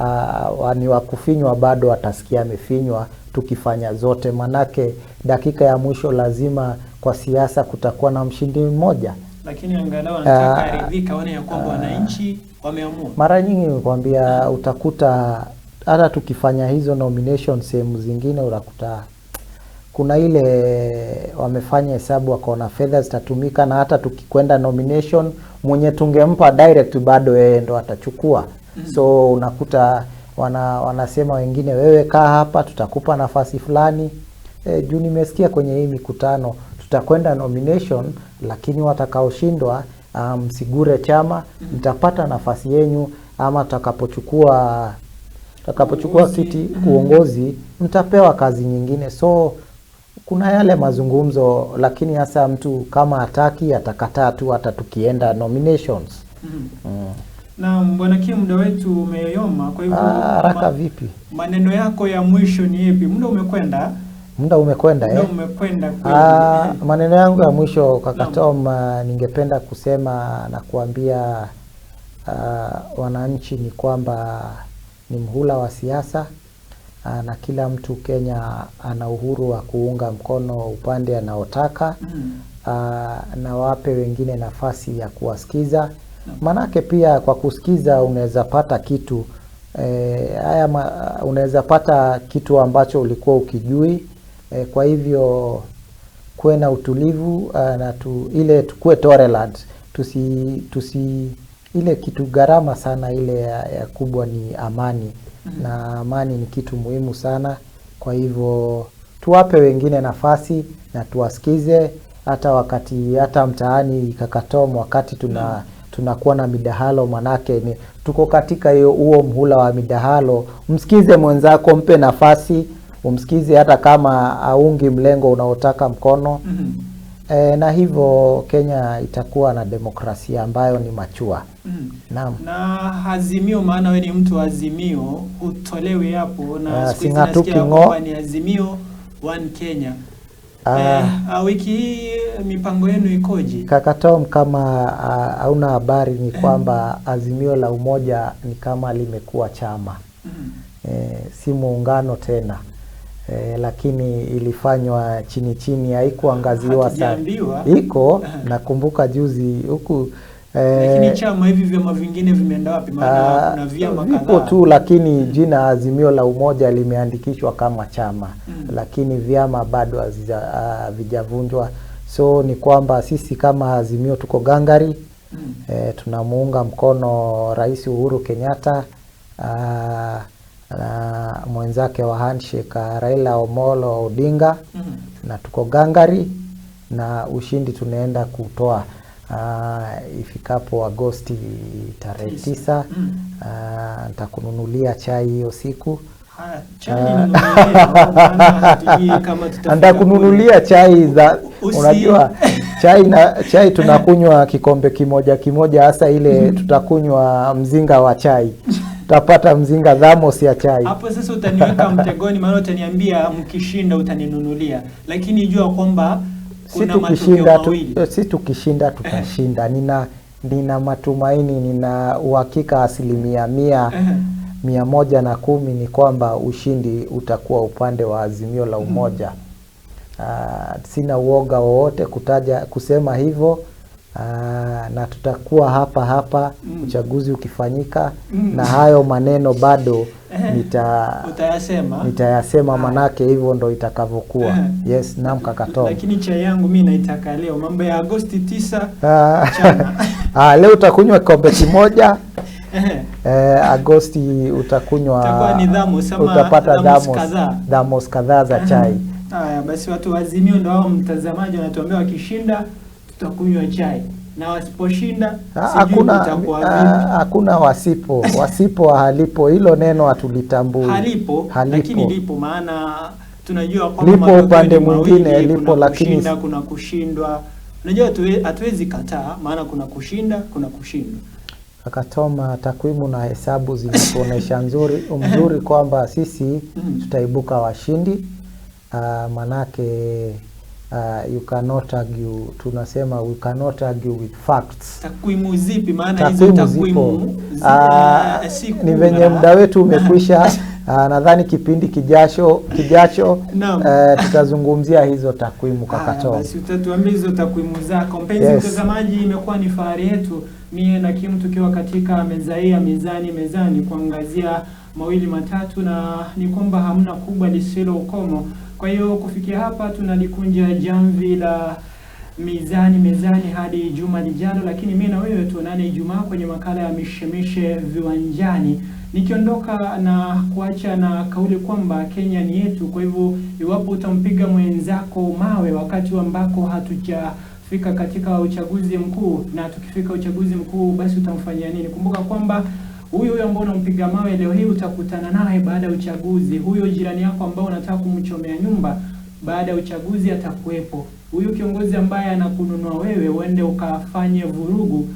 ni wa kufinywa, bado atasikia amefinywa tukifanya zote. Manake dakika ya mwisho lazima kwa siasa kutakuwa na mshindi mmoja. Lakini angalau anataka aridhika, wana ya kwamba wananchi wameamua. Mara nyingi nikwambia utakuta hata tukifanya hizo nomination sehemu zingine, utakuta kuna ile wamefanya hesabu wakaona fedha zitatumika, na hata tukikwenda nomination mwenye tungempa direct bado yeye ndo atachukua. So unakuta wanasema wengine, wewe kaa hapa tutakupa nafasi fulani. Juu nimesikia kwenye hii mikutano tutakwenda nomination, lakini watakaoshindwa msigure chama, mtapata nafasi yenyu, ama tutakapochukua kiti uongozi mtapewa kazi nyingine. So kuna yale mazungumzo, lakini hasa mtu kama hataki atakataa tu hata tukienda nominations. Na bwana Kim, muda wetu umeyoma, kwa hivyo haraka vipi? Maneno yako ya mwisho ni yapi? Muda umekwenda. Muda umekwenda kweli. Maneno yangu ya mwisho kaka Tom, ningependa kusema na kuambia wananchi ni kwamba ni mhula wa siasa, na kila mtu Kenya ana uhuru wa kuunga mkono upande anaotaka, na wape wengine nafasi ya kuwasikiza. Manake pia kwa kusikiza unaweza pata kitu unaweza pata kitu ambacho ulikuwa ukijui. Kwa hivyo kuwe na utulivu, na tukue tolerant, ile kitu gharama sana ile ya kubwa ni amani. Na amani ni kitu muhimu sana. Kwa hivyo tuwape wengine nafasi na tuwasikize, hata mtaani kaka Tom, wakati tunakuwa na midahalo, manake tuko katika huo mhula wa midahalo. Msikize mwenzako, mpe nafasi, umsikize hata kama aungi mlengo unaotaka mkono. Na hivyo Kenya itakuwa na demokrasia ambayo ni machua. Naam. Na Azimio, maana wewe ni mtu Azimio, utolewe hapo, na siku hizi nasikia kwamba ni Azimio One Kenya. Wiki hii mipango yenu ikoje? Kaka Tom, kama hauna habari ni kwamba Azimio la Umoja ni kama limekuwa chama. Si muungano tena. Lakini ilifanywa chini chini, haikuangaziwa sana. Iko nakumbuka juzi huku lakini chama hivi vyama vingine vimeenda wapi? Maana kuna vyama kadhaa. Vipo tu, lakini jina Azimio la Umoja limeandikishwa kama chama. Lakini vyama bado havijavunjwa. So ni kwamba sisi kama Azimio tuko gangari. Tunamuunga mkono Rais Uhuru Kenyatta na mwenzake wa handshake Raila Omolo Odinga. Na tuko gangari na ushindi tunaenda kutoa ifikapo Agosti tarehe 9. Nitakununulia chai hiyo siku. Nitakununulia chai za unajua chai tunakunywa kikombe kimoja hasa ile tutakunywa mzinga wa chai. Tutapata mzinga thamos ya chai. Hapo sasa utaniweka mtegoni, maana utaniambia mkishinda utaninunulia. Lakini jua kwamba kuna matokeo mawili. Si tukishinda tutashinda. Nina matumaini, nina uhakika 110 ni kwamba ushindi utakuwa upande wa Azimio la Umoja. Sina uoga wowote kusema hivyo. Na tutakuwa hapa uchaguzi ukifanyika. Na hayo maneno bado nitayasema manake hivyo ndo itakavyokuwa. Yes, naam kaka Tom. Lakini chai yangu mimi naitaka leo, mambo ya Agosti 9 leo utakunywa kikombe kimoja. Agosti utakunywa utapata thamos kadhaa za chai. Haya basi, watu wa Azimio ndio hao mtazamaji wanatuambia wakishinda tutakunywa chai. Na wasiposhinda hakuna wasipo halipo, hilo neno hatulitambui. Halipo. Lakini lipo, maana tunajua kwamba lipo upande mwingine lipo, lakini kuna kushindwa. Unajua hatuwezi kataa, maana kuna kushinda, kuna kushindwa. Akatoma takwimu na hesabu zinatuonesha mzuri kwamba sisi tutaibuka washindi. Manake you cannot argue, tunasema we cannot argue with facts. Takwimu zipi? Maana hizo takwimu ni venye muda wetu umekwisha. Nadhani kipindi kijacho tutazungumzia hizo takwimu kaka Tom. Basi utatuambia hizo takwimu zako. Mpenzi mtazamaji, imekuwa ni fahari yetu mie na Kim tukiwa katika meza hii ya mezani kuangazia mawili matatu, na ni kwamba hamna kubwa lisilo ukomo. Kwa hiyo kufikia hapa tunalikunja jamvi la mezani hadi juma lijalo, lakini mimi na wewe tuonane Ijumaa kwenye makala ya mishemishe viwanjani. Nikiondoka na kuacha na kauli kwamba Kenya ni yetu. Kwa hivyo iwapo utampiga mwenzako mawe wakati ambako hatujafika katika uchaguzi mkuu, na tukifika uchaguzi mkuu basi utamfanyia nini? Kumbuka kwamba huyo ambao unampiga mawe leo hii utakutana naye baada ya uchaguzi. Huyo jirani yako ambao unataka kumchomea nyumba baada ya uchaguzi atakuepo. Huyo kiongozi ambaye anakununua wewe uende ukafanye vurugu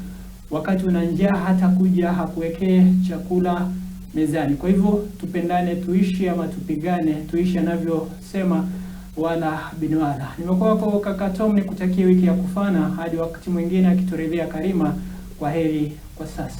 wakati una njaa, hata kuja hakuwekee chakula mezani. Kwa hivyo tupendane, tuishi ama tupigane, tuishi anavyosema wala binwala. Nimekuwa hapo kaka Tom, nikutakie wiki ya kufana hadi wakati mwingine akituridhia karima. Kwa heri kwa sasa.